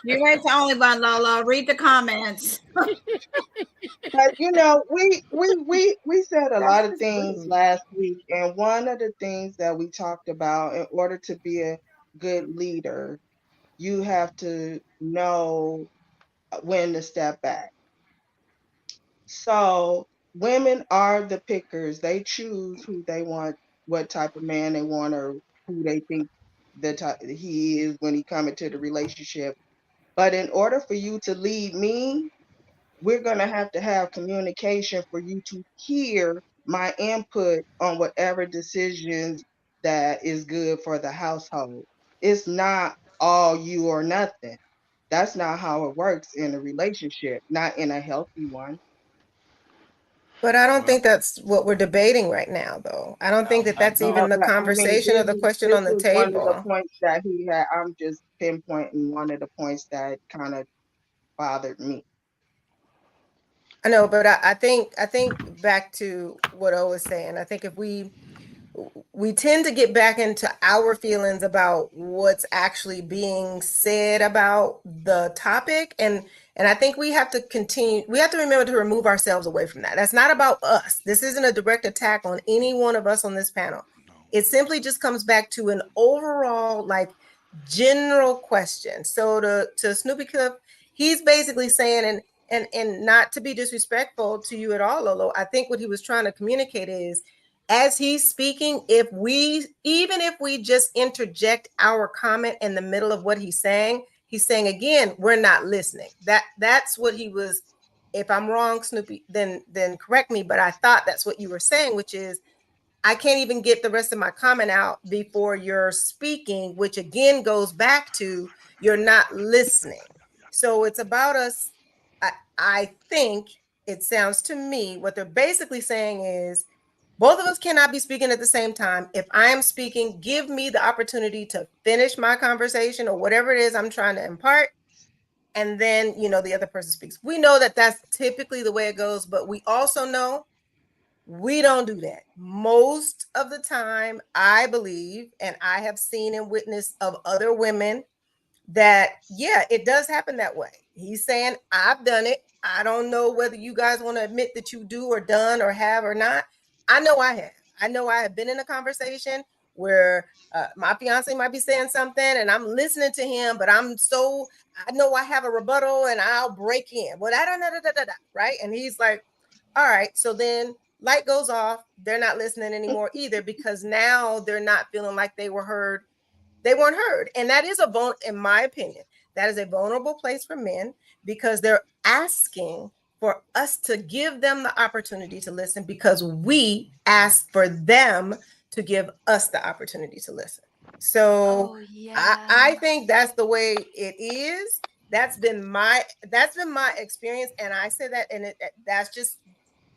You ain't the only one, Lola. Read the comments.
But we said a lot of things last week, and one of the things that we talked about, in order to be a good leader, you have to know when to step back. So women are the pickers. They choose who they want, what type of man they want, or who they think he is when he come into the relationship. But in order for you to lead me, we're going to have communication for you to hear my input on whatever decisions that is good for the household. It's not all you or nothing. That's not how it works in a relationship, not in a healthy one.
But I don't think that's what we're debating right now, though. I don't think that's even the conversation or the question on the table.
One of the points that he had, I'm just pinpointing one of the points that kind of bothered me.
I know, but I think back to what O was saying. I think if we tend to get back into our feelings about what's actually being said about the topic, and I think we have to continue. We have to remember to remove ourselves away from that. That's not about us. This isn't a direct attack on any one of us on this panel. It simply just comes back to an overall, like, general question. So to Snoopy Cliff, he's basically saying, and not to be disrespectful to you at all, Lolo, I think what he was trying to communicate is, as he's speaking, even if we just interject our comment in the middle of what he's saying again, we're not listening. That's what he was. If I'm wrong, Snoopy, then correct me, but I thought that's what you were saying, which is, I can't even get the rest of my comment out before you're speaking, which again goes back to you're not listening. So it's about us. I think it sounds to me what they're basically saying is, both of us cannot be speaking at the same time. If I am speaking, give me the opportunity to finish my conversation or whatever it is I'm trying to impart. And then, the other person speaks. We know that that's typically the way it goes, but we also know we don't do that. Most of the time, I believe, and I have seen and witnessed of other women, that, yeah, it does happen that way. He's saying, I've done it. I don't know whether you guys want to admit that you do or done or have or not. I know I have. I know I have been in a conversation where my fiance might be saying something and I'm listening to him, but I know I have a rebuttal and I'll break in. Well, right? And he's like, all right. So then light goes off. They're not listening anymore either, because now they're not feeling like they were heard. They weren't heard. And that is in my opinion, that is a vulnerable place for men, because they're asking for us to give them the opportunity to listen, because we asked for them to give us the opportunity to listen. So I think that's the way it is. That's been my experience. And I say that, and that's just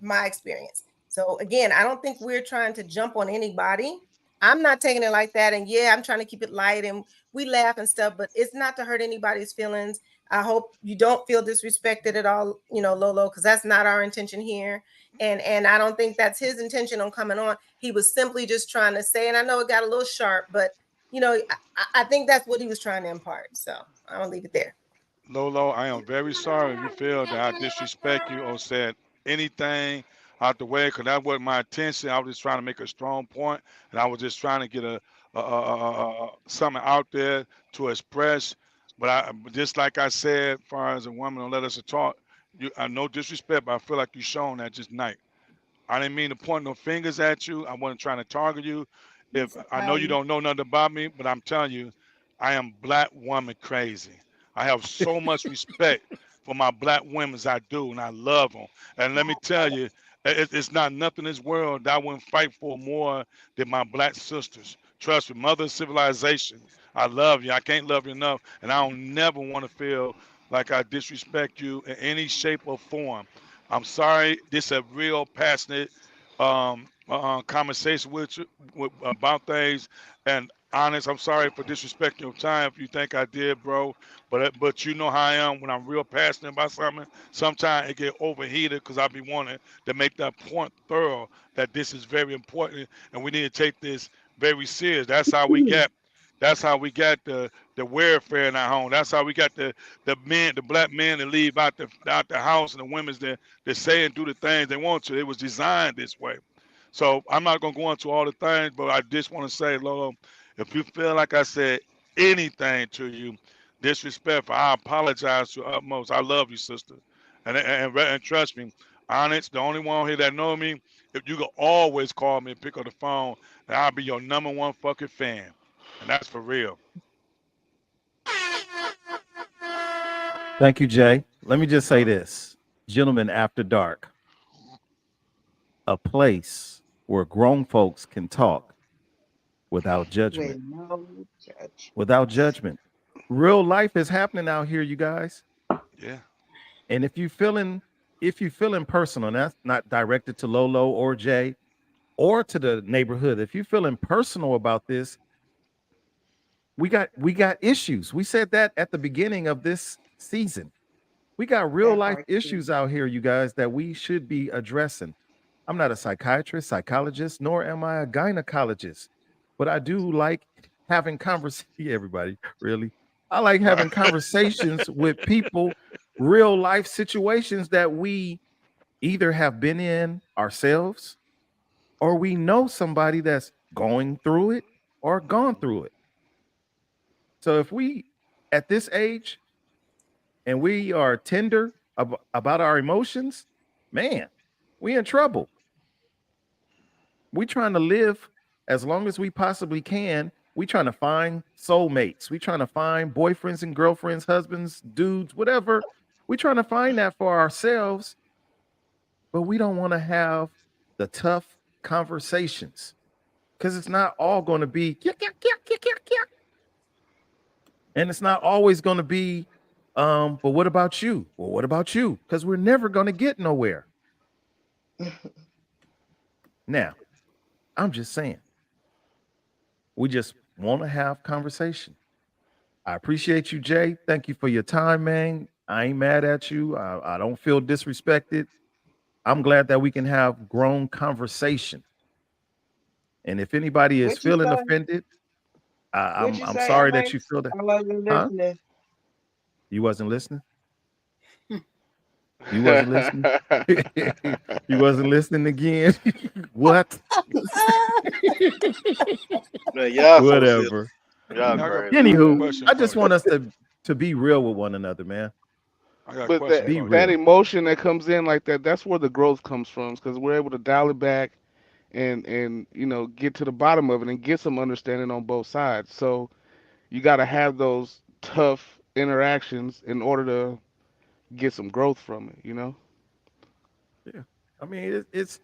my experience. So again, I don't think we're trying to jump on anybody. I'm not taking it like that. And yeah, I'm trying to keep it light and we laugh and stuff, but it's not to hurt anybody's feelings. I hope you don't feel disrespected at all, Lolo, because that's not our intention here. And I don't think that's his intention on coming on. He was simply just trying to say, and I know it got a little sharp, but I think that's what he was trying to impart. So I'll leave it there.
Lolo, I am very sorry if you feel that I disrespect you or said anything out the way, because that wasn't my intention. I was just trying to make a strong point, and I was just trying to get something out there to express. But just like I said, as far as a woman, don't let us talk. No disrespect, but I feel like you shown that just night. I didn't mean to point no fingers at you. I wasn't trying to target you. If I know you don't know nothing about me, but I'm telling you, I am black woman crazy. I have so much respect for my black women as I do, and I love them. And let me tell you, it's not nothing in this world that I wouldn't fight for more than my black sisters. Trust me, mother of civilization. I love you. I can't love you enough, and I don't never want to feel like I disrespect you in any shape or form. I'm sorry. This is a real passionate conversation with you about things, and honest. I'm sorry for disrespecting your time if you think I did, bro. But you know how I am when I'm real passionate about something. Sometimes it get overheated because I be wanting to make that point thorough that this is very important and we need to take this very serious. That's how we get. That's how we got the welfare in our home. That's how we got the men, the black men that leave out the house, and the women's that say and do the things they want to. It was designed this way. So I'm not gonna go into all the things, but I just want to say, Lolo, if you feel like I said anything to you disrespectful, I apologize to utmost. I love you, sister, and trust me, Onyx, the only one here that know me. If you can always call me and pick up the phone, and I'll be your number one fucking fan, and that's for real.
Thank you, Jay. Let me just say this, Gentlemen After Dark, a place where grown folks can talk without judgment.
With no judge.
Without judgment. Real life is happening out here, you guys.
Yeah.
And if you feeling personal, and that's not directed to Lolo or Jay or to the neighborhood. If you feeling personal about this, we got issues. We said that at the beginning of this season. We got real
That
life
part too.
issues out here, you guys, that we should be addressing. I'm not a psychiatrist, psychologist, nor am I a gynecologist, but I do like having conversations. Everybody, really, I like having conversations with people, real life situations that we either have been in ourselves or we know somebody that's going through it or gone through it. So if we at this age and we are tender about our emotions, man, we in trouble. We trying to live as long as we possibly can. We trying to find soulmates. We trying to find boyfriends and girlfriends, husbands, dudes, whatever. We trying to find that for ourselves, but we don't want to have the tough conversations because it's not all going to be and it's not always going to be but what about you? Well, what about you? Because we're never going to get nowhere. Now, I'm just saying, we just want to have conversation. I appreciate you, Jay. Thank you for your time, man. I ain't mad at you. I don't feel disrespected. I'm glad that we can have grown conversation. And if anybody is
What you
feeling
say?
offended,
What you
I'm
say,
sorry that you
Alex?
feel that.
I wasn't
Huh?
listening.
You wasn't listening? You wasn't listening? You wasn't listening again? What?
Man, y'all so silly.
Whatever.
Y'all
I got
crazy.
I got a
Anywho,
question
I
for
just
you.
want us to be real with one another, man.
I got a
But
question
that
Be
for you.
that
real.
emotion that comes in like that, that's where the growth comes from, because we're able to dial it back and get to the bottom of it and get some understanding on both sides. So you got to have those tough interactions in order to get some growth from it.
Yeah. I mean, it's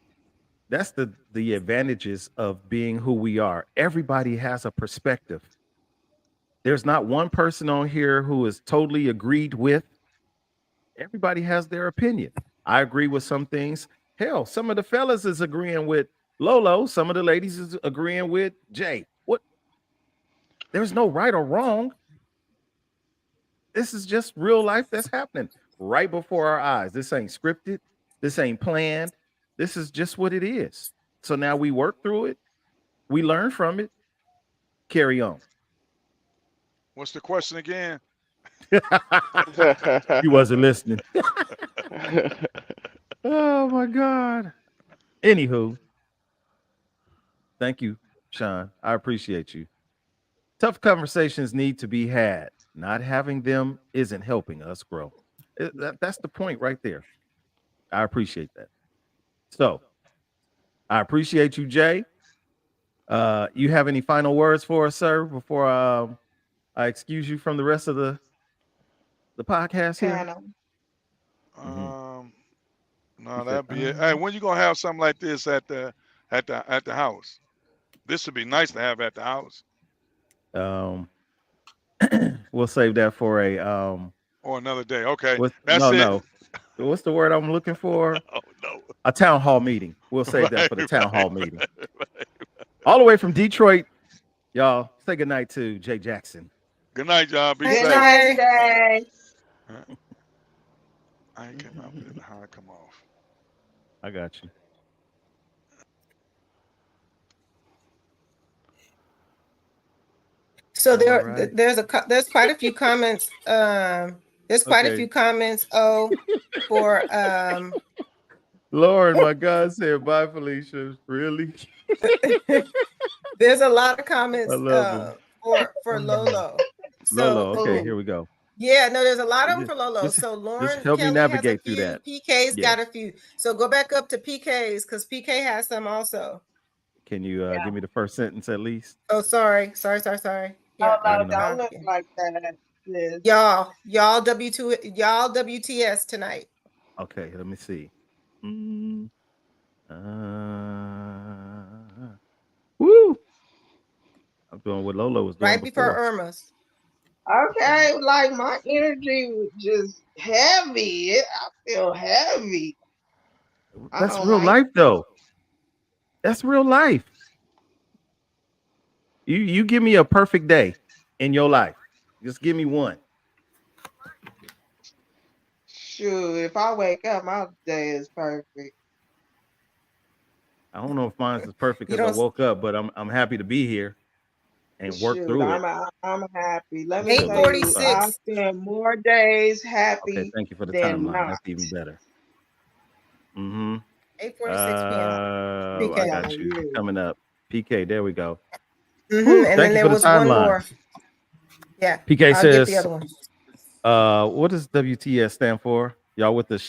that's the advantages of being who we are. Everybody has a perspective. There's not one person on here who is totally agreed with. Everybody has their opinion. I agree with some things. Hell, some of the fellas is agreeing with Lolo. Some of the ladies is agreeing with Jay. What? There's no right or wrong. This is just real life that's happening right before our eyes. This ain't scripted. This ain't planned. This is just what it is. So now we work through it. We learn from it. Carry on.
What's the question again?
You wasn't listening. Oh my God. Anywho, thank you, Sean. I appreciate you. Tough conversations need to be had. Not having them isn't helping us grow. That's the point right there. I appreciate that. So I appreciate you, Jay. You have any final words for us, sir, before I excuse you from the rest of the podcast here?
Panel.
Mm-hmm.
Um,
He
no,
said,
that'd be it. Hey, when you gonna have something like this at the house? This would be nice to have at the house
um, we'll save that for a
or another day. Okay,
what's
that's it.
no. What's the word I'm looking for?
Oh no.
A town hall meeting. We'll save that
Right,
for the town
right,
hall meeting.
right.
All the way from Detroit, y'all. Say goodnight to Jay Jackson.
Good night, y'all. Be
Good
Good
safe.
night,
night.
Jay.
I ain't came out with it. How it come off?
I got you.
So
All right.
there's quite a few comments. There's quite a
Okay.
few comments. Oh, for
Lauren, my God, said bye, Felicia. Really?
there's a lot of
I
comments
love them.
for Lolo. So
Lolo. Okay, here we go.
yeah, no, there's a lot of them
Just,
for Lolo.
just,
So
just
Lauren
help me
Kelly has a
navigate through
few.
that.
PK's
Yeah.
got a few. So go back up to PK's because PK has some also.
Can you give me the first sentence at least?
Oh, sorry.
Oh
Yeah,
no,
Let me know.
don't look like that, sis.
y'all WTS tonight.
Okay, let me see. Uh, woo! I'm doing what Lolo was doing
Right before
before.
Irma's.
Okay, like my energy was just heavy. I feel heavy. I
That's
don't
real
like.
life, though. That's real life. You give me a perfect day in your life. Just give me one.
Shoot, if I wake up, my day is perfect.
I don't know if mine's is perfect
You
because I
don't.
woke up, but I'm happy to be here and work
Shoot,
through it.
I'm happy. Let me
Until
tell
the
you, I
8:46.
spend more days
okay,
happy
thank you for the
than
timeline.
not.
That's even better. Mm-hmm.
8:46 p.m.
I
PK.
got
Telling
you.
you.
Coming up. PK, there we go.
And
Thank
then
you
there
for the
was one
timeline.
more. Yeah,
PK
I'll get the
says,
other one.
what does WTS stand for? Y'all with the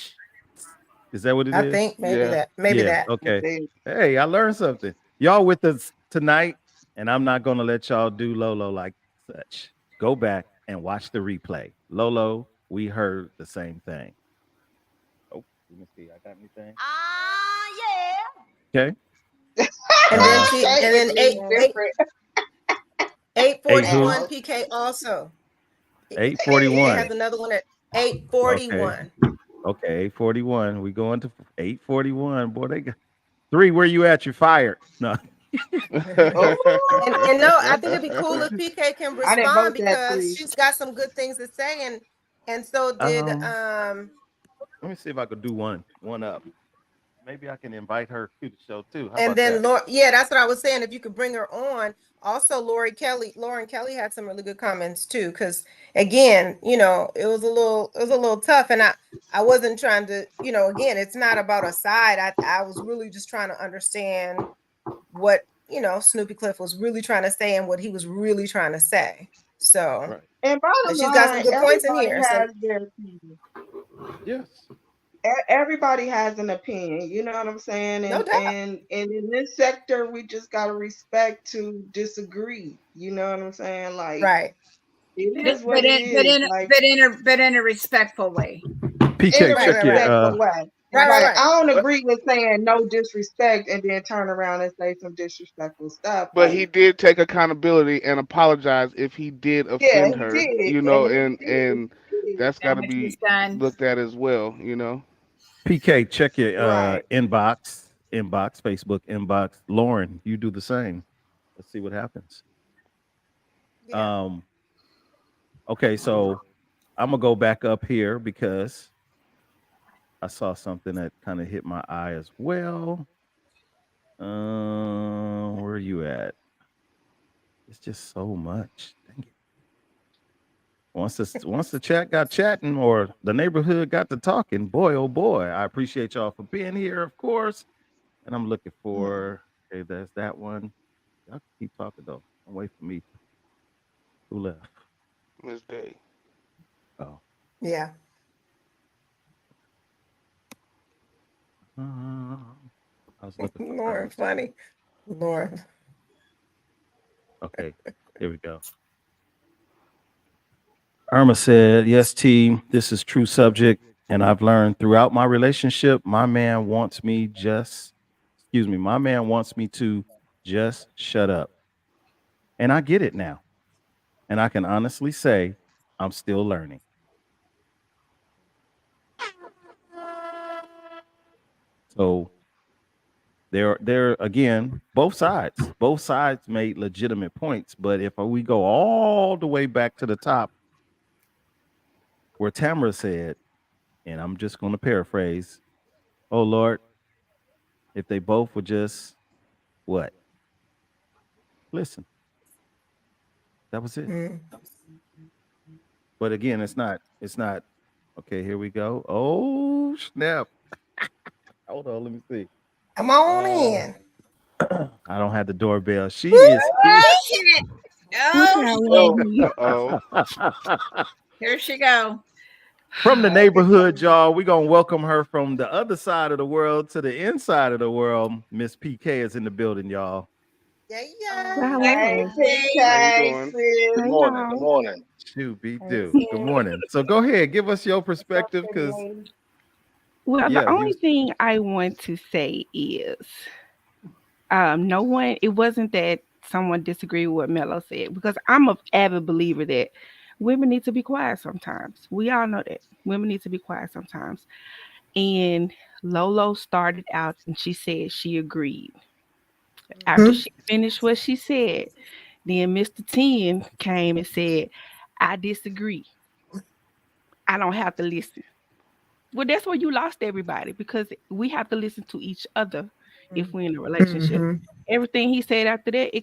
is that what it
I
is?
think maybe
Yeah.
that. Maybe
Yeah.
that.
Okay. Hey, I learned something. Y'all with us tonight, and I'm not gonna let y'all do Lolo like such. Go back and watch the replay. Lolo, we heard the same thing. Oh, let me see. I got anything? Okay.
And then and then
Technically different.
8 who?
841 PK also. PK
841.
has another one at
Okay.
841.
Okay, 841. We going to 841. Boy, they got three. Where you at? You're fired. No.
And no, I think it'd be cool if PK can
I didn't vote
respond
that
because
three.
she's got some good things to say, and so did
Let me see if I could do one up. Maybe I can invite her to the show too. How
and
about
then
that?
Laura. Yeah, that's what I was saying. If you could bring her on. Also, Lauren Kelly had some really good comments too. Because again, it was a little tough, and I wasn't trying to, again, it's not about a side. I was really just trying to understand what Snoopy Cliff was really trying to say and what he was really trying to say. So,
Right.
And
but
bottom
she's got some
line,
good points in
everybody
here. So,
has their opinion.
Yes.
Everybody has an opinion. You know what I'm saying?
no
And
doubt.
and and in this sector, we just gotta respect to disagree. You know what I'm saying? Like
Right.
it
But
is what it is. Like
in a respectful way.
in
PK,
a
Right.
check
Right. Right.
respectful
your
way.
Right. Right.
Right.
Right.
I don't
but
agree with saying no disrespect and then turn around and say some disrespectful stuff.
but he
Like,
did take accountability and apologize if he did
yeah,
offend
he
her,
did.
and
He did.
that's got to
And
be
he's done.
looked at as well.
PK, check your
Right.
inbox, Facebook inbox. Lauren, you do the same. Let's see what happens.
Yeah.
Um, okay, so I'm gonna go back up here because I saw something that kind of hit my eye as well. Where are you at? It's just so much. Dang it. Once the chat got chatting or the neighborhood got to talking, boy oh boy, I appreciate y'all for being here, of course. And I'm looking for okay, there's that one. Y'all can keep talking though. Don't wait for me. Who left?
Miss Day.
Oh.
Yeah.
I was looking for
Lauren,
Irma.
funny. Lauren.
Okay, here we go. Irma said, "Yes, team, this is true subject, and I've learned throughout my relationship, my man wants me to just shut up. And I get it now. And I can honestly say I'm still learning." So there again, both sides made legitimate points. But if we go all the way back to the top where Tamara said, and I'm just going to paraphrase, "Oh Lord, if they both would just what? Listen." That was it.
Mm.
But again, it's not okay, here we go. Oh, snap. Hold on, let me see.
Come on
Uh
in.
I don't have the doorbell. She
Woo!
is here.
What
Oh,
y'all want
Yo,
to do?
Uh-oh.
here she go.
From the neighborhood, y'all. We're gonna welcome her from the other side of the world to the inside of the world. Miss PK is in the building, y'all.
Yeah,
Oh,
yeah.
Well,
Hey,
hello.
yeah.
How you
PK,
doing?
good
sis.
Hey,
morning. Good
y'all.
morning.
Shoot, be
Hey,
do. Good
sis.
morning. So go ahead, give us your
What's up,
perspective,
pretty
because
lady?
Well, the
yeah, you
only thing I want to say is, no one. It wasn't that someone disagreed with what Mello said because I'm a avid believer that women need to be quiet sometimes. We all know that women need to be quiet sometimes. And Lolo started out and she said she agreed. After
Mhm.
she finished what she said, then Mr. 10 came and said, I disagree. I don't have to listen. Well, that's where you lost everybody because we have to listen to each other if we're in a relationship.
Mhm.
Everything he said after that, he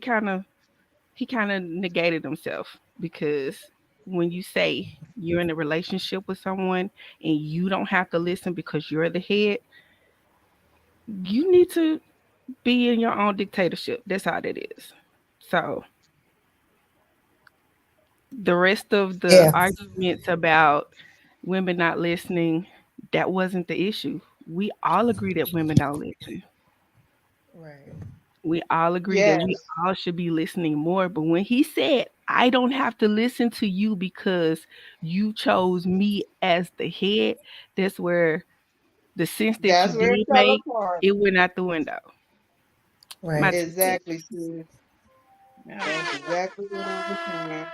kind of negated himself because when you say you're in a relationship with someone and you don't have to listen because you're the head, you need to be in your own dictatorship. That's all that is. So the rest of the
Yeah.
arguments about women not listening, that wasn't the issue. We all agree that women don't listen.
Right.
We all agree that we
Yes,
all should be listening more. But when he said, I don't have to listen to you because you chose me as the head, that's where the sense that you
that's where it
did
fell
make,
apart.
it went out the window. My
Right.
2 cents.
Exactly, sis.
Yeah.
That's exactly what I was saying.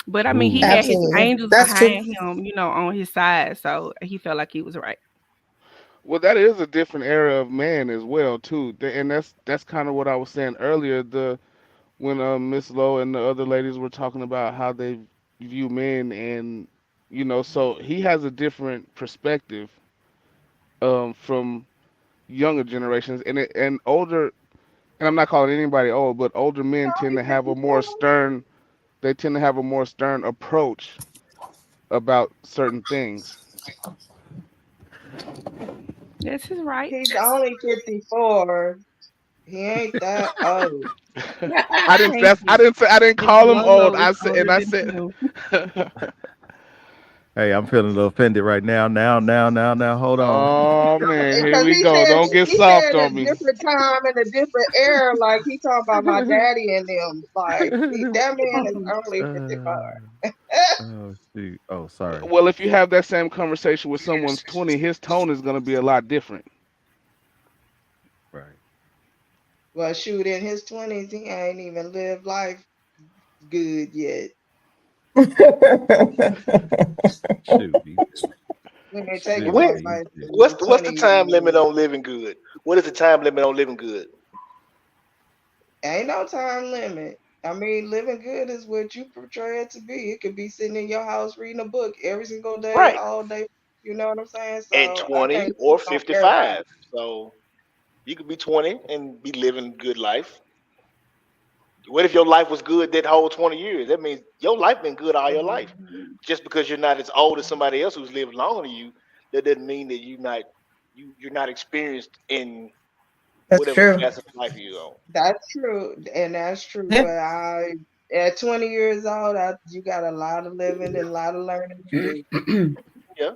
But I mean, he
Ooh.
had his
Absolutely.
angels
That's true.
behind him, on his side, so he felt like he was right.
Well, that is a different era of man as well, too. And that's kind of what I was saying earlier. The when Miss Lowe and the other ladies were talking about how they view men, and so he has a different perspective from younger generations, and older. And I'm not calling anybody old, but older men tend to have a more stern. They tend to have a more stern approach about certain things.
That's his right.
He's only 54. He ain't that old.
I didn't.
Thank
I
you.
didn't say. I didn't
Miss
call him old.
Lolo is
I said, and
older
I
than
said.
him.
Hey, I'm feeling a little offended right now. Now. Hold on.
Oh man, here
Because
we go. Don't get
he
soft
said a
on me.
different time and a different era, like he talking about my daddy and them. Like that man is only 55.
Uh, oh shoot. Oh, sorry.
Well, if you have that same conversation with someone's 20, his tone is going to be a lot different.
Right.
Well, shoot, in his 20s, he ain't even lived life good yet.
Shoot.
We ain't taking
Shoot.
When?
my
He
life
said,
to
What's the
20 years
time limit
old.
on living good? What is the time limit on living good?
Ain't no time limit. I mean, living good is what you portray it to be. It could be sitting in your house reading a book every single day,
Right.
all day. You know what I'm saying?
At
So I
20
can't
or
speak on everybody.
55. So you could be 20 and be living good life. What if your life was good that whole 20 years? That means your life been good all your life.
Mhm.
Just because you're not as old as somebody else who's lived longer than you, that doesn't mean that you're not experienced in
That's
whatever
true.
facet of life you're on.
That's true, and that's true.
Yeah.
But at 20 years old, you got a lot of living and a lot of learning to do.
Yeah.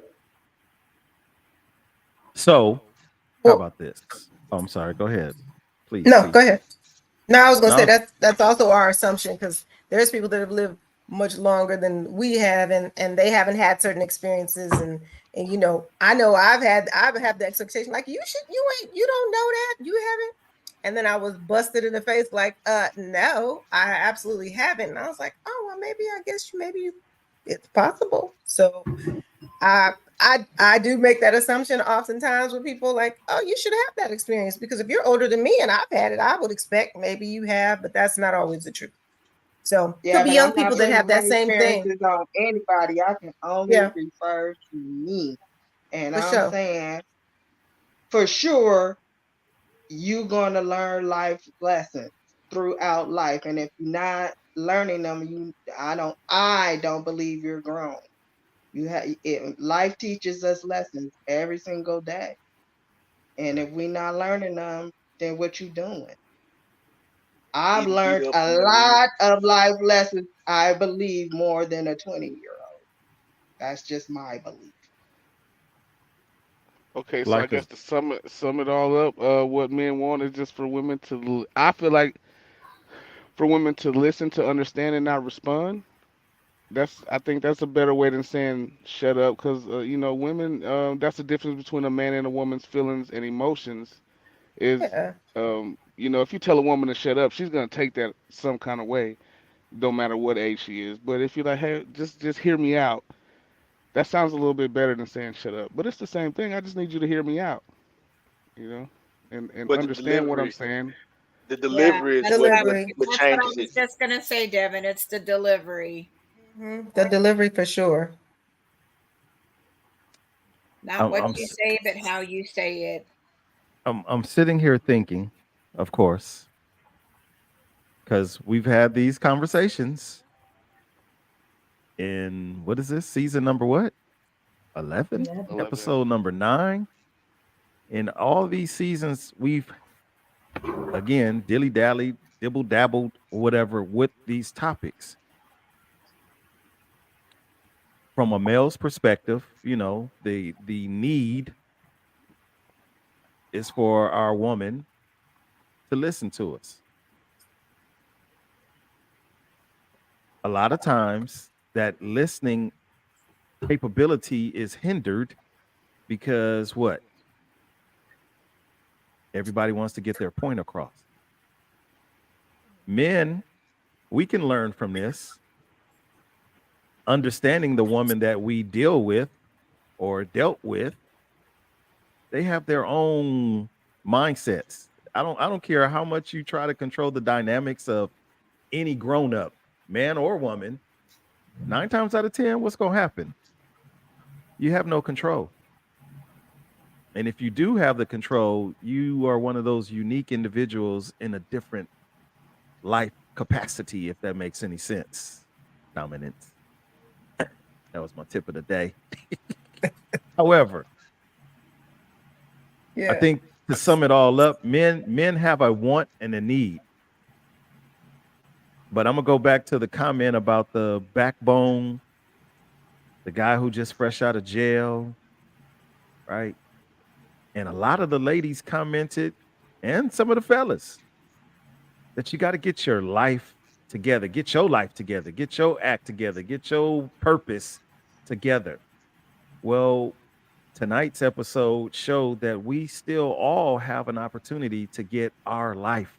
so how
Well,
about this? Oh, I'm sorry. Go ahead. Please,
no, go
please.
ahead. No, I was gonna say
No.
that's also our assumption because there's people that have lived much longer than we have, and they haven't had certain experiences, and I know I've had the expectation like you don't know that you haven't, and then I was busted in the face like no, I absolutely haven't, and I was like, oh well, maybe it's possible. So I do make that assumption oftentimes with people like, oh, you should have that experience because if you're older than me and I've had it, I would expect maybe you have, but that's not always the truth. So
Yeah,
could be
but
young
I'm
people
not
that
putting
have
my
that same thing.
experiences on anybody. I can only
Yeah,
refer to me. And
for
I'm
sure.
saying for sure you're gonna learn life lessons throughout life. And if you're not learning them, I don't believe you're grown. Life teaches us lessons every single day. And if we're not learning them, then what you doing? I've
Getting beat
learned
up
a
for no reason.
lot of life lessons, I believe, more than a 20-year-old. That's just my belief.
Okay, so I
Life
guess
is
to sum it all up, what men want is just for women to. I feel like for women to listen, to understand, and not respond. I think that's a better way than saying shut up, because women. That's the difference between a man and a woman's feelings and emotions. Is
Yeah,
if you tell a woman to shut up, she's gonna take that some kind of way, no matter what age she is. But if you're like, hey, just hear me out, that sounds a little bit better than saying shut up. But it's the same thing. I just need you to hear me out, you know, and
But
understand what I'm saying.
the
Yeah,
delivery is
that's what I was
delivery.
what
that's what I
changes
was
it.
just gonna say, Devin. It's the delivery,
The delivery for sure.
not
I'm
what
I'm
you
s-
say, but how you say it.
I'm sitting here thinking, of course, because we've had these conversations in what is this season number what? 11?
Yeah.
11.
Episode number 9. In all these seasons, we've again, dilly dally, dibble dabbled, or whatever with these topics. From a male's perspective, the need is for our woman to listen to us. A lot of times that listening capability is hindered because what? Everybody wants to get their point across. Men, we can learn from this, understanding the woman that we deal with or dealt with. They have their own mindsets. I don't care how much you try to control the dynamics of any grown up, man or woman. 9 times out of 10, what's going to happen? You have no control. And if you do have the control, you are one of those unique individuals in a different life capacity, if that makes any sense. Dominance. That was my tip of the day. However, I
Yeah.
think to sum it all up, men have a want and a need. But I'm gonna go back to the comment about the backbone, the guy who just fresh out of jail, right? And a lot of the ladies commented, and some of the fellas, that you got to get your life together, get your life together, get your act together, get your purpose together. Well, tonight's episode showed that we still all have an opportunity to get our life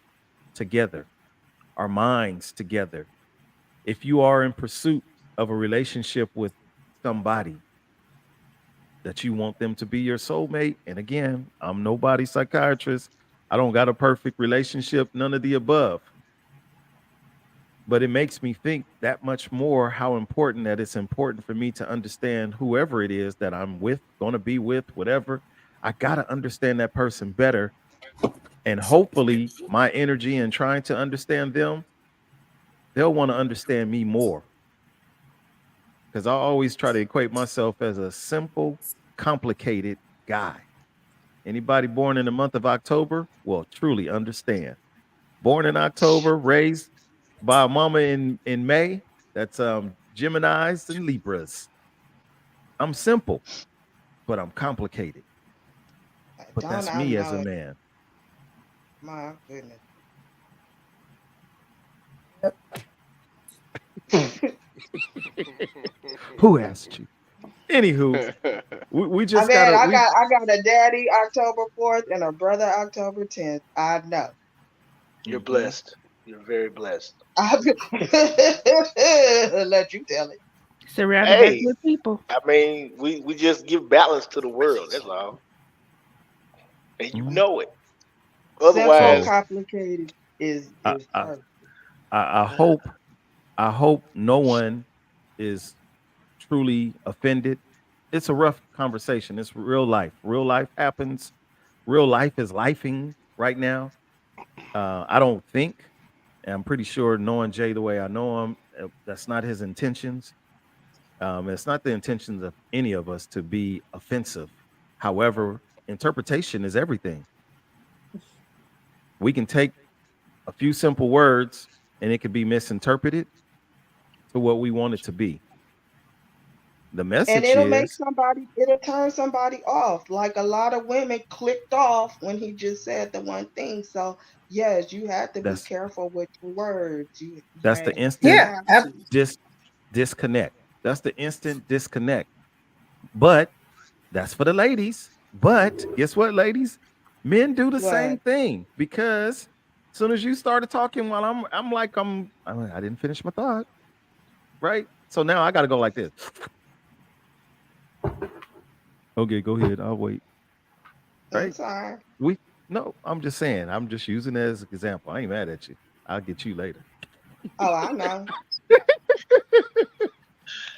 together, our minds together. If you are in pursuit of a relationship with somebody that you want them to be your soulmate, and again, I'm nobody's psychiatrist. I don't got a perfect relationship, none of the above. But it makes me think that much more how important that it's important for me to understand whoever it is that I'm with, going to be with, whatever. I got to understand that person better. And hopefully, my energy in trying to understand them, they'll want to understand me more. Because I always try to equate myself as a simple, complicated guy. Anybody born in the month of October will truly understand. Born in October, raised by a mama in May. That's Geminis and Libras. I'm simple, but I'm complicated. But
Don't
that's
I
me as
know
a
it?
man.
My goodness.
Who asked you? Anywho, we
I
just
mean,
gotta we
I got a daddy October 4th and a brother October 10th. I know.
You're
hmm
blessed. You're very blessed.
I'll let you tell it.
Surrounded by
Hey,
good people.
I mean, we just give balance to the world. That's all, and you
hmm
know it.
Simple,
So
Otherwise,
complicated is
I,
is
I
perfect.
I hope no one is truly offended. It's a rough conversation. It's real life. Real life happens. Real life is lifing right now. I don't think, and I'm pretty sure knowing Jay the way I know him, that's not his intentions. It's not the intentions of any of us to be offensive. However, interpretation is everything. We can take a few simple words and it could be misinterpreted to what we want it to be. The
And
message is
it'll turn somebody off. Like a lot of women clicked off when he just said the one thing. So yes, you have to be
that's
careful with your words.
that's the
You
instant
Yeah.
have to.
dis disconnect. That's the instant disconnect. But that's for the ladies. But guess what, ladies? Men do the same
What?
thing because as soon as you started talking while I'm like I didn't finish my thought, right? So now I got to go like this. Okay, go ahead. I'll wait.
I'm
Right?
sorry.
We no, I'm just saying. I'm just using it as an example. I ain't mad at you. I'll get you later.
Oh, I know.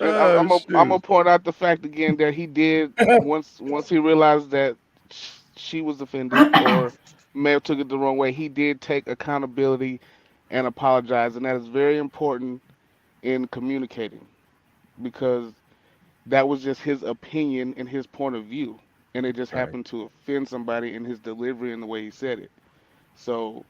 And
Oh
I'm gonna
shoot.
point out the fact again that he did once he realized that she was offended or may have took it the wrong way. He did take accountability and apologize, and that is very important in communicating because that was just his opinion and his point of view, and it just
Right.
happened to offend somebody in his delivery and the way he said it. So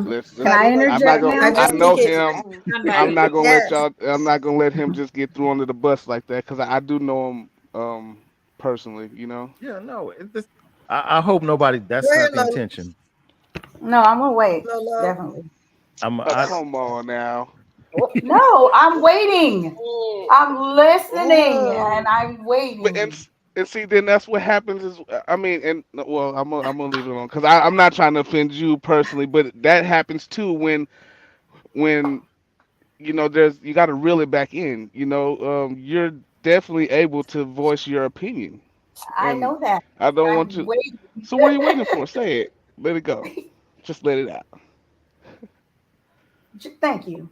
let's
Can
just.
I
Somebody was
I'm not
interject
gonna.
I
now?
I
just
know
think it's
him. I'm
Somebody.
not gonna let
yes.
y'all. I'm not gonna let him just get through under the bus like that because I do know him personally. You know.
Yeah, no, I hope nobody.
Go
That's
ahead,
not the
Lola.
intention.
No, I'm gonna wait.
Lola.
Definitely.
I'm I
Come on now.
No, I'm waiting. I'm listening and
oh,
I'm
But
waiting.
and see, then that's what happens is, I mean, and well, I'm gonna leave it alone because I'm not trying to offend you personally, but that happens too when there's you got to reel it back in. You're definitely able to voice your opinion,
I
and
know that.
I don't want
I'm
to.
waiting.
So what are you waiting for? Say it. Let it go. Just let it out.
Thank you.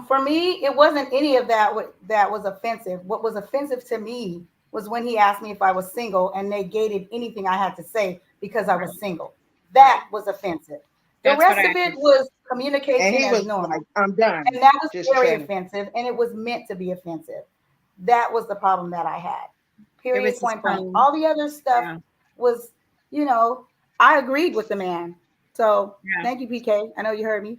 For me, it wasn't any of that that was offensive. What was offensive to me was when he asked me if I was single and negated anything I had to say because I
Right.
was single.
Right.
That was offensive. The
That's what
rest
I
of it
asked.
was
and
communication
he
as
was like,
normal.
"I'm done.
And that was
Just
very
training."
offensive. And it was meant to be offensive. That was the problem that I had.
It was
Period,
his
point blank.
tone.
All the other stuff
Yeah.
was, you know, I agreed with the man. So
Yeah.
thank you, PK. I know you heard me.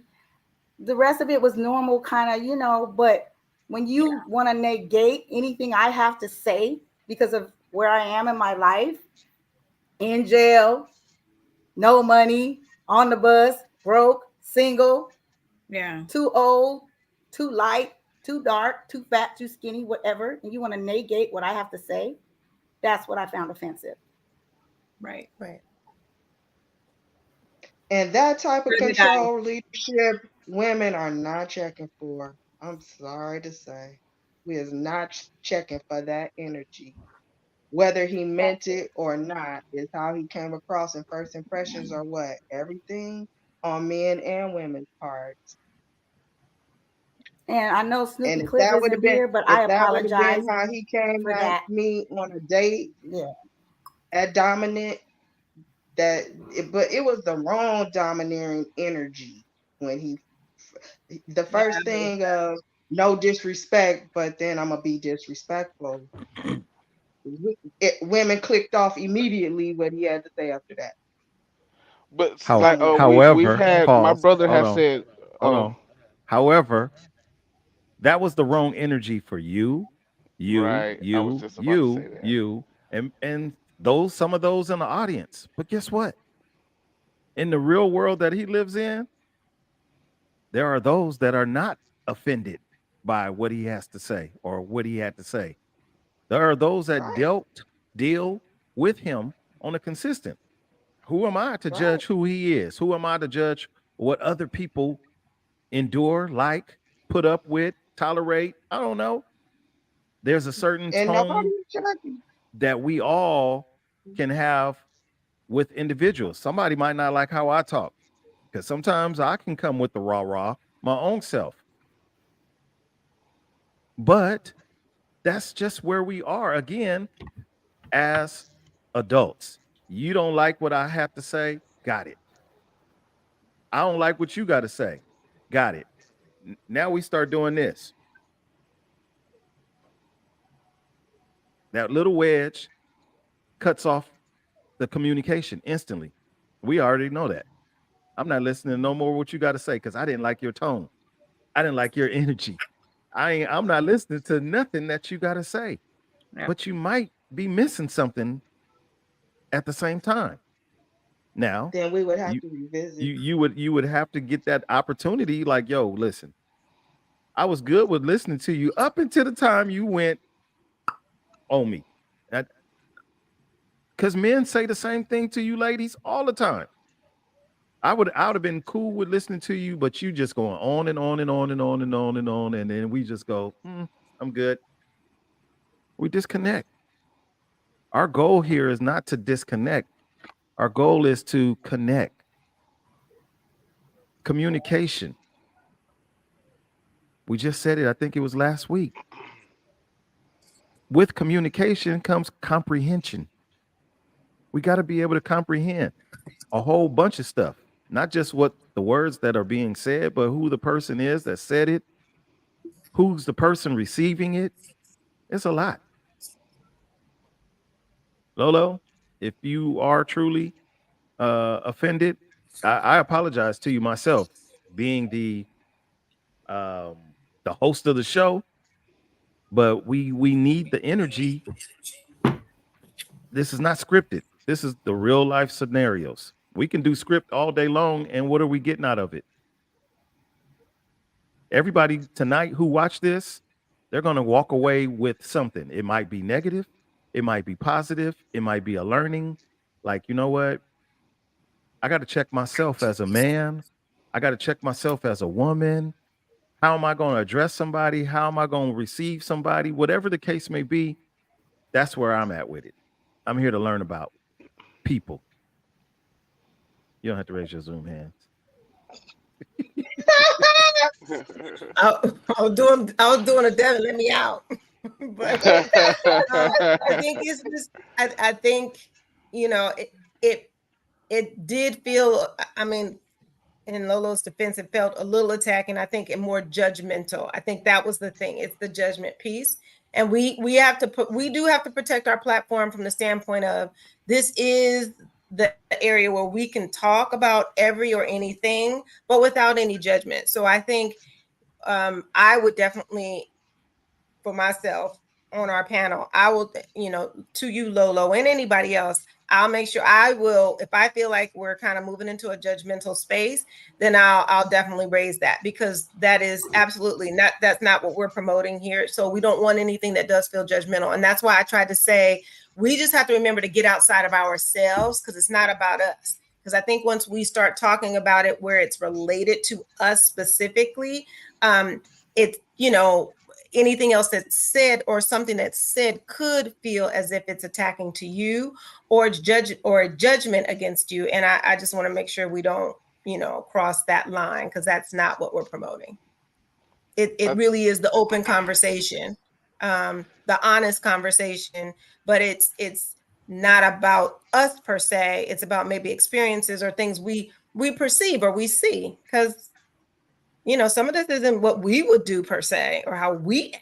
The rest of it was normal, kind of, but when you want to negate anything I have to say because of where I am in my life, in jail, no money, on the bus, broke, single,
Yeah.
too old, too light, too dark, too fat, too skinny, whatever, and you want to negate what I have to say, that's what I found offensive.
Right.
Right.
And that type of
So did I.
control leadership, women are not checking for. I'm sorry to say. We is not checking for that energy. Whether he meant it or not, is how he came across in first impressions or what. Everything on men and women's parts.
And I know
And
Snoopy Clip isn't here, but
if
I
that would have
apologize
been how he came
for
at
that.
me on a date
Yeah.
at dominant, but it was the wrong domineering energy when the
Yeah.
first thing of no disrespect, but then I'm gonna be disrespectful. Women clicked off immediately what he had to say after that.
But
how
like,
I'm like,
we've
however,
had my
pause.
brother
Hold
has
on.
said,
Hold
oh,
on. However, that was the wrong energy for you, you,
right. I was
you,
just about to say
you,
that.
you, and those some of those in the audience. But guess what? In the real world that he lives in, there are those that are not offended by what he has to say or what he had to say. There are those that
right,
deal with him on a consistent. Who am I to
right.
judge who he is? Who am I to judge what other people endure, like, put up with, tolerate? I don't know. There's a certain
And nobody
tone
was judging.
that we all can have with individuals. Somebody might not like how I talk because sometimes I can come with the rah rah, my own self. But that's just where we are again as adults. You don't like what I have to say? Got it. I don't like what you got to say. Got it. Now we start doing this. That little wedge cuts off the communication instantly. We already know that. I'm not listening no more what you got to say because I didn't like your tone. I didn't like your energy. I'm not listening to nothing that you got to say.
Yeah.
But you might be missing something at the same time. Now,
Then we would have
you
to revisit.
you would have to get that opportunity like, yo, listen, I was good with listening to you up until the time you went on me. Because men say the same thing to you ladies all the time. I would have been cool with listening to you, but you just going on and on and on and on and on and on, and then we just go, I'm good. We disconnect. Our goal here is not to disconnect. Our goal is to connect. Communication. We just said it. I think it was last week. With communication comes comprehension. We got to be able to comprehend a whole bunch of stuff, not just what the words that are being said, but who the person is that said it, who's the person receiving it. It's a lot. Lolo, if you are truly offended, I apologize to you myself, being um, the host of the show, but we need the energy. This is not scripted. This is the real life scenarios. We can do script all day long, and what are we getting out of it? Everybody tonight who watched this, they're going to walk away with something. It might be negative, it might be positive, it might be a learning. Like, you know what? I got to check myself as a man. I got to check myself as a woman. How am I going to address somebody? How am I going to receive somebody? Whatever the case may be, that's where I'm at with it. I'm here to learn about people. You don't have to raise your Zoom hands.
I was doing a Devin, let me out. But I think it's just I think, you know, it it did feel, I mean, in Lolo's defense, it felt a little attacking. I think and more judgmental. I think that was the thing. It's the judgment piece. And we do have to protect our platform from the standpoint of this is the area where we can talk about every or anything, but without any judgment. So I think I would definitely, for myself, on our panel, I will, you know, to you, Lolo, and anybody else, I'll make sure I will, if I feel like we're kind of moving into a judgmental space, then I'll definitely raise that, because that is absolutely not, that's not what we're promoting here. So we don't want anything that does feel judgmental. And that's why I tried to say, we just have to remember to get outside of ourselves, because it's not about us. Because I think once we start talking about it where it's related to us specifically, it's, you know, anything else that's said or something that's said could feel as if it's attacking to you or judge or a judgment against you. And I just want to make sure we don't, you know, cross that line, because that's not what we're promoting. It really is the open conversation, the honest conversation, but it's not about us per se. It's about maybe experiences or things we perceive or we see, because you know, some of this isn't what we would do per se or how we,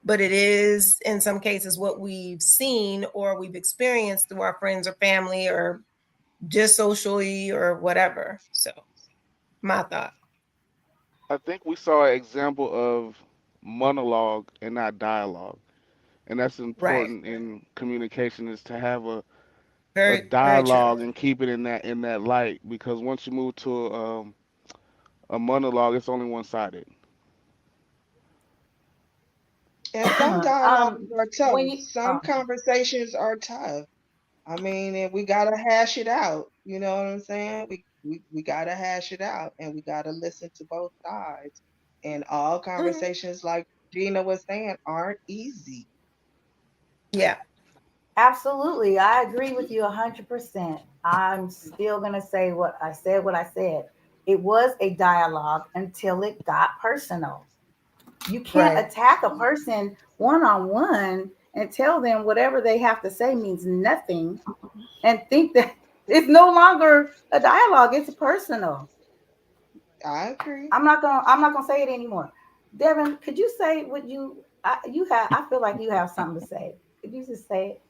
but it is in some cases what we've seen or we've experienced through our friends or family or just socially or whatever. So my thought.
I think we saw an example of monologue and not dialogue, and that's
Right.
important in communication, is to have a
Very true.
dialogue and keep it in that light, because once you move to a monologue, it's only one sided.
And some dialogues are tough.
when you
Some conversations are tough. I mean, and we gotta hash it out. You know what I'm saying? We gotta hash it out, and we gotta listen to both sides. And all
Mhm.
conversations, like Gina was saying, aren't easy.
Yeah.
Absolutely, I agree with you 100%. I'm still gonna say what I said. What I said. It was a dialogue until it got personal. You can't
Right.
attack a person one on one and tell them whatever they have to say means nothing, and think that it's no longer a dialogue. It's personal.
I agree.
I'm not gonna say it anymore. Devin, could you say what you have? I feel like you have something to say. Could you just say it?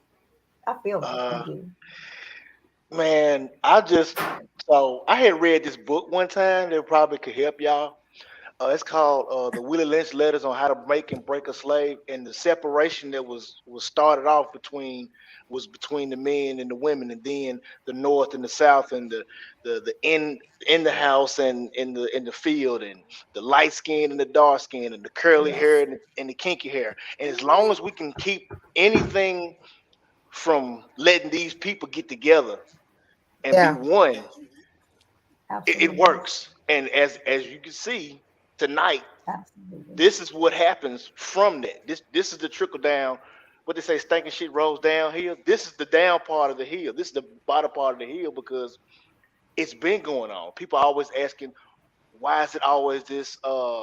I feel like you
Uh,
do.
man, I had read this book one time that probably could help y'all. It's called the Willie Lynch Letters on How to Make and Break a Slave, and the separation that was started off between the men and the women, and then the North and the South, and the in the house and in the field, and the light skin and the dark skin, and the curly
Yes.
hair and the kinky hair. And as long as we can keep anything from letting these people get together and be
Yeah.
one, it
Absolutely.
works. And as you can see tonight,
Absolutely.
this is what happens from that. This is the trickle down. What they say, stinking shit rolls downhill. This is the down part of the hill. This is the bottom part of the hill, because it's been going on. People are always asking, why is it always this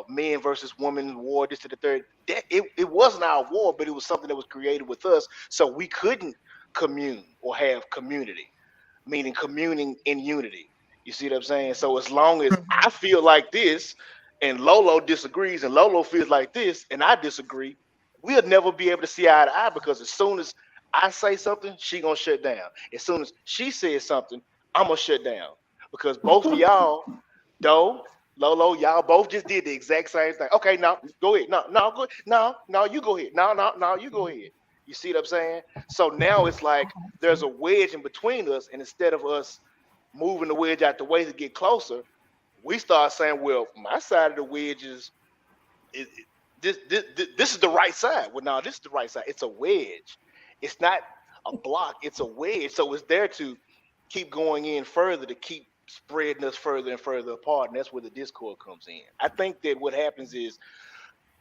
men versus women war, this to the third? It wasn't our war, but it was something that was created with us, so we couldn't commune or have community, meaning communing in unity. You see what I'm saying? So as long as I
Mhm.
feel like this and Lolo disagrees and Lolo feels like this and I disagree, we'll never be able to see eye to eye, because as soon as I say something, she gonna shut down. As soon as she says something, I'm gonna shut down. because both of y'all, Doe, Lolo, y'all both just did the exact same thing. Okay, now go ahead. No, go no, you go ahead. No, you go ahead. You see what I'm saying? So now it's like there's a wedge in between us, and instead of us moving the wedge out the way to get closer, we start saying, "Well, my side of the wedge is this is the right side." Well, no, this is the right side. It's a wedge. It's not a block. It's a wedge. So it's there to keep going in further, to keep spreading us further and further apart. And that's where the discord comes in. I think that what happens is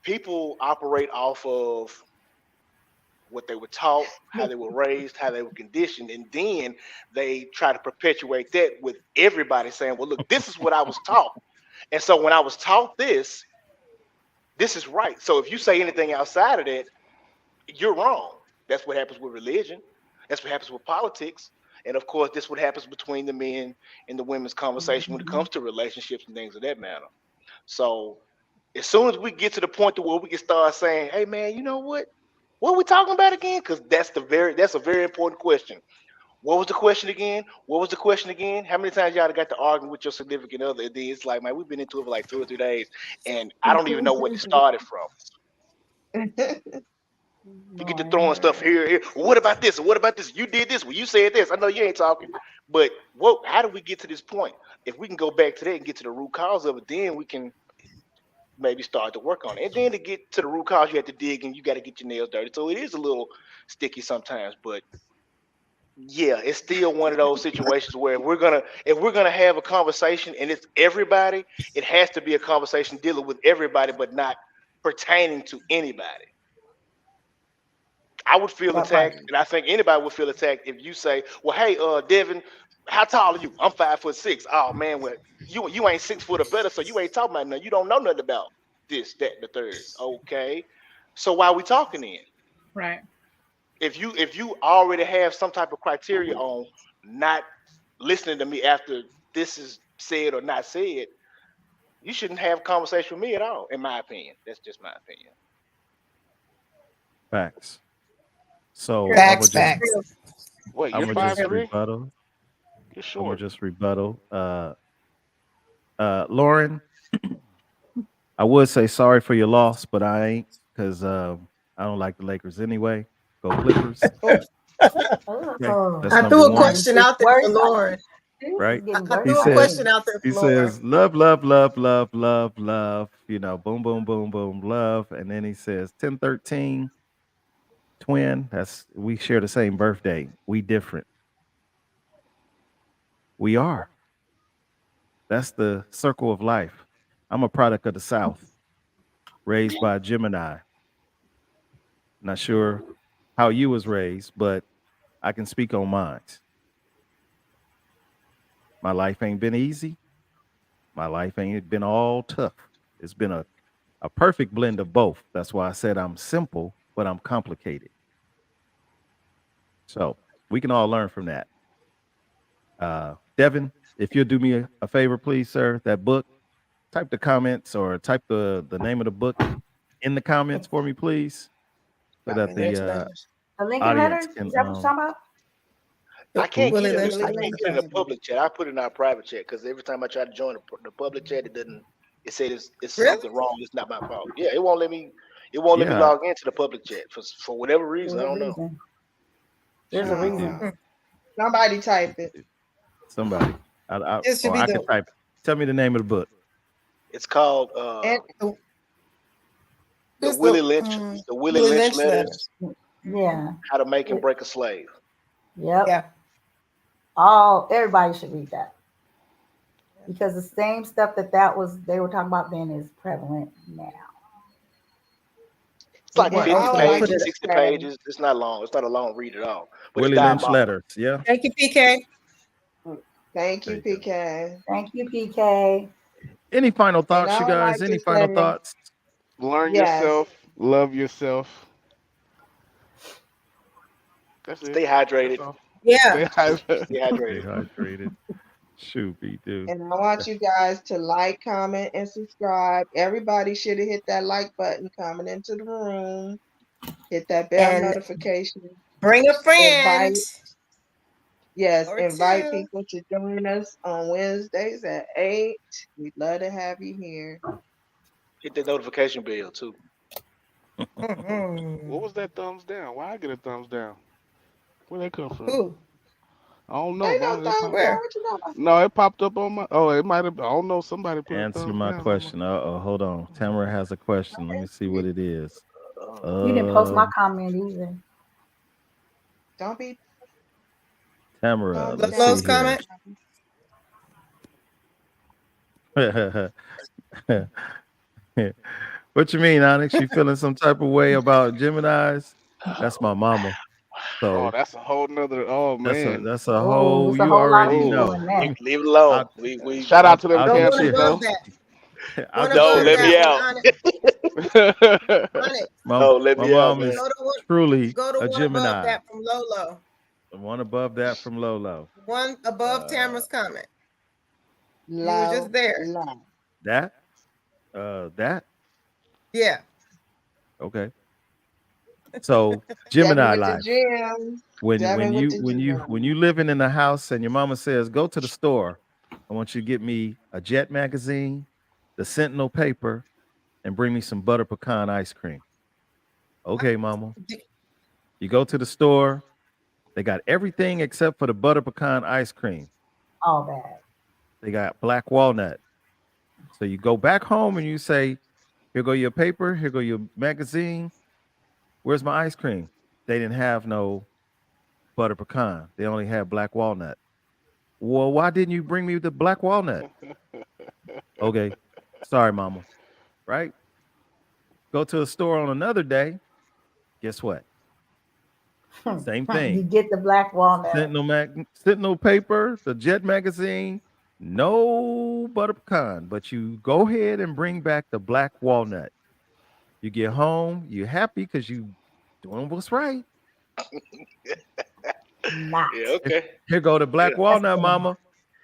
people operate off of what they were taught, how they were raised, how they were conditioned, and then they try to perpetuate that with everybody saying, "Well, look, this is what I was taught." And so when I was taught this is right. So if you say anything outside of that, you're wrong. That's what happens with religion. That's what happens with politics. And of course, this what happens between the men and the women's conversation when it comes to relationships and things of that matter. So as soon as we get to the point to where we can start saying, "Hey man, you know what? What are we talking about again?" Because that's a very important question. What was the question again? What was the question again? How many times y'all got to argue with your significant other? And then it's like, man, we've been into it for like 2 or 3 days, and I don't even know where to start it from. You get to throwing stuff here. Well, what about this? What about this? You did this. Well, you said this. I know you ain't talking, but what? How do we get to this point? If we can go back to that and get to the root cause of it, then we can maybe start to work on it. And then to get to the root cause, you have to dig and you got to get your nails dirty. So it is a little sticky sometimes, but yeah, it's still one of those situations where if we're gonna have a conversation and it's everybody, it has to be a conversation dealing with everybody, but not pertaining to anybody. I would feel
That part.
attacked, and I think anybody would feel attacked if you say, "Well, hey, Devin, how tall are you? I'm 5'6". Oh man, well, you ain't 6 foot or better, so you ain't talking about nothing. You don't know nothing about this, that, and the third. Okay, so why are we talking then?
Right.
If you already have some type of criteria on not listening to me after this is said or not said, you shouldn't have a conversation with me at all. In my opinion, that's just my opinion.
Facts. So I
Facts,
would just
facts.
What,
I'm
you're
gonna
five
just
three?
rebuttal.
You're
I'm gonna
short.
just rebuttal. Lauren, I would say sorry for your loss, but I ain't because I don't like the Lakers anyway. Go Clippers.
Oops.
Okay,
Oh,
that's
I
number
threw a
one.
question out there for
worse.
Lauren.
This is
Right?
getting
I
worse
He
threw a
says
question
already.
out there
he
for Lauren.
says love, love, love, love, love, love. You know, boom, boom, boom, boom, love, and then he says 1013 twin. That's we share the same birthday. We different. We are. That's the circle of life. I'm a product of the South, raised by a Gemini. Not sure how you was raised, but I can speak on mine. My life ain't been easy. My life ain't been all tough. It's been a perfect blend of both. That's why I said I'm simple, but I'm complicated. So we can all learn from that. Devin, if you'll do me a favor, please, sir, that book, type the comments or type the name of the book in the comments for me, please, so
About
that
Millionaires
the
Letters.
The Lincoln
audience
letters? Is
can
that what you're talking about?
I can't
who?
Willie
get it.
Lynch
I
letters.
can't get it in a public chat. I put it in our private chat because every time I try to join the public chat, it doesn't. It said it's
Really?
something wrong. It's not my fault. Yeah, it won't let me. It won't let me
Yeah,
log into the public chat for whatever reason.
There's
I
a
don't know.
reason. There's a
should be
reason.
do
Hmm.
Somebody type it.
somebody.
This should
Or
be
I can
the
type it. Tell me the name of the book.
It's called
And
the
the
it's
Willie Lynch the Willie
Willie
Lynch
Lynch
letters.
letters.
Yeah.
How to make and
It-
break a slave.
Yep.
Yeah.
Everybody should read that because the same stuff that was they were talking about then is prevalent now.
It's
It
like
Well,
just
I
it
was
50
just
gonna
makes
put
pages,
it.
60
clarity.
pages. It's not long. It's not a long read at all. But it's
Willie Lynch
diabolical.
letters. Yeah.
Thank you, PK.
Thank
There
you,
you go.
PK.
thank you, PK.
Any final
And
thoughts,
I
you
would
guys?
like
Any
to
final
say,
thoughts?
Learn
yes,
yourself, love yourself. That's it.
Stay
That's
hydrated.
all.
Yeah.
Stay hydrated.
Stay
Stay
hydrated.
hydrated. Shoot, be do.
and I want you guys to like, comment, and subscribe. Everybody should have hit that like button coming into the room. Hit that bell
And
notification.
bring a friend.
Invite Yes,
Or
invite
two.
people to join us on Wednesdays at 8. We'd love to have you here.
Hit the notification bell too.
What was that thumbs down? Why I get a thumbs down? Where that come from?
Who?
I don't know,
Ain't no
mama. It
thumbs
popped.
down.
Where?
What you know about?
No, it popped up on my. Oh, it might have. I don't know. Somebody put a
Answer
thumbs
my
down on my.
question. Uh-oh, hold on. Tamara has a question. Let me see what it is.
You didn't post my
Um,
comment either.
Don't be
Tamara,
thumbs
let's
down.
see
Lolo's
here.
comment?
What you mean, Onyx? You feeling some type of way about Gemini's? That's my mama.
Oh,
So
that's a whole nother. Oh man.
that's a
Oh,
whole
there's a
you
whole lot of
already
people
Oh,
know.
in
Leave,
that.
leave it alone.
I'll
We
shout out to them
I'll
Go
just
one
cancers
share
above
though.
that.
I'll
One
just
no,
above
share
let
that
me
this.
one,
out.
Onyx. Onyx.
No, let
My
me out,
mom
man.
is
Go to one.
truly
Go to
a
one above
Gemini.
that from Lolo.
One above that from Lolo.
One above
Uh
Tamara's comment. You were
Low,
just there.
low.
that that
Yeah.
okay. So
Devin
Gemini
with the
life.
gems.
When
Devin with the
when
gems.
you living in the house and your mama says go to the store, I want you to get me a Jet magazine, the Sentinel paper, and bring me some butter pecan ice cream. Okay, mama. You go to the store, they got everything except for the butter pecan ice cream.
All bad.
They got black walnut. So you go back home and you say, here go your paper, here go your magazine. Where's my ice cream? They didn't have no butter pecan. They only had black walnut. Well, why didn't you bring me the black walnut? Okay. Sorry, mama. Right? Go to a store on another day. Guess what? Same
You
thing.
get the black walnut.
Sentinel paper, the Jet magazine, no butter pecan, but you go ahead and bring back the black walnut. You get home, you're happy because you doing what's right.
Not.
Yeah,
Here,
okay.
here go the
Yeah.
black walnut, mama.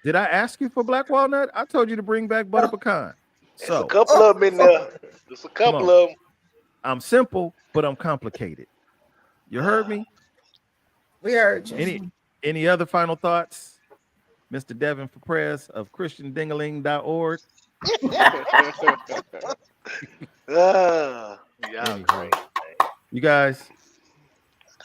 Did I ask you for black walnut? I told you to bring back butter pecan.
There's a
So
couple of them in there. There's a
come
couple
on.
of them.
I'm simple, but I'm complicated. You heard me?
We heard you.
Any other final thoughts? Mr. Devin for Press of ChristianDingaling.org.
Y'all
Anywho,
crazy.
you guys,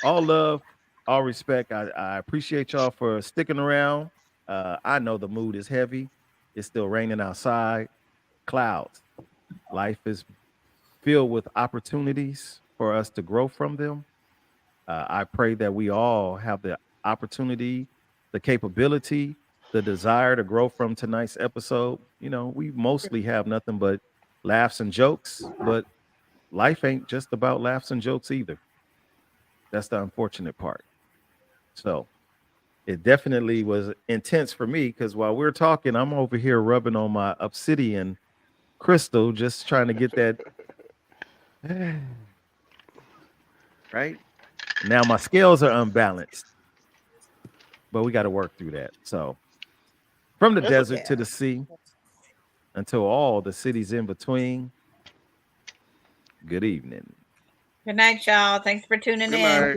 all love, all respect. I appreciate y'all for sticking around. I know the mood is heavy. It's still raining outside, clouds. Life is filled with opportunities for us to grow from them. I pray that we all have the opportunity, the capability, the desire to grow from tonight's episode. You know, we mostly have nothing but laughs and jokes, but life ain't just about laughs and jokes either. That's the unfortunate part. So it definitely was intense for me because while we're talking, I'm over here rubbing on my obsidian crystal, just trying to get that right. Now my scales are unbalanced, but we got to work through that. So from the
That's a
desert
Yeah.
to the sea until all the cities in between, good evening.
Good night, y'all. Thanks for tuning
Good
in.
night.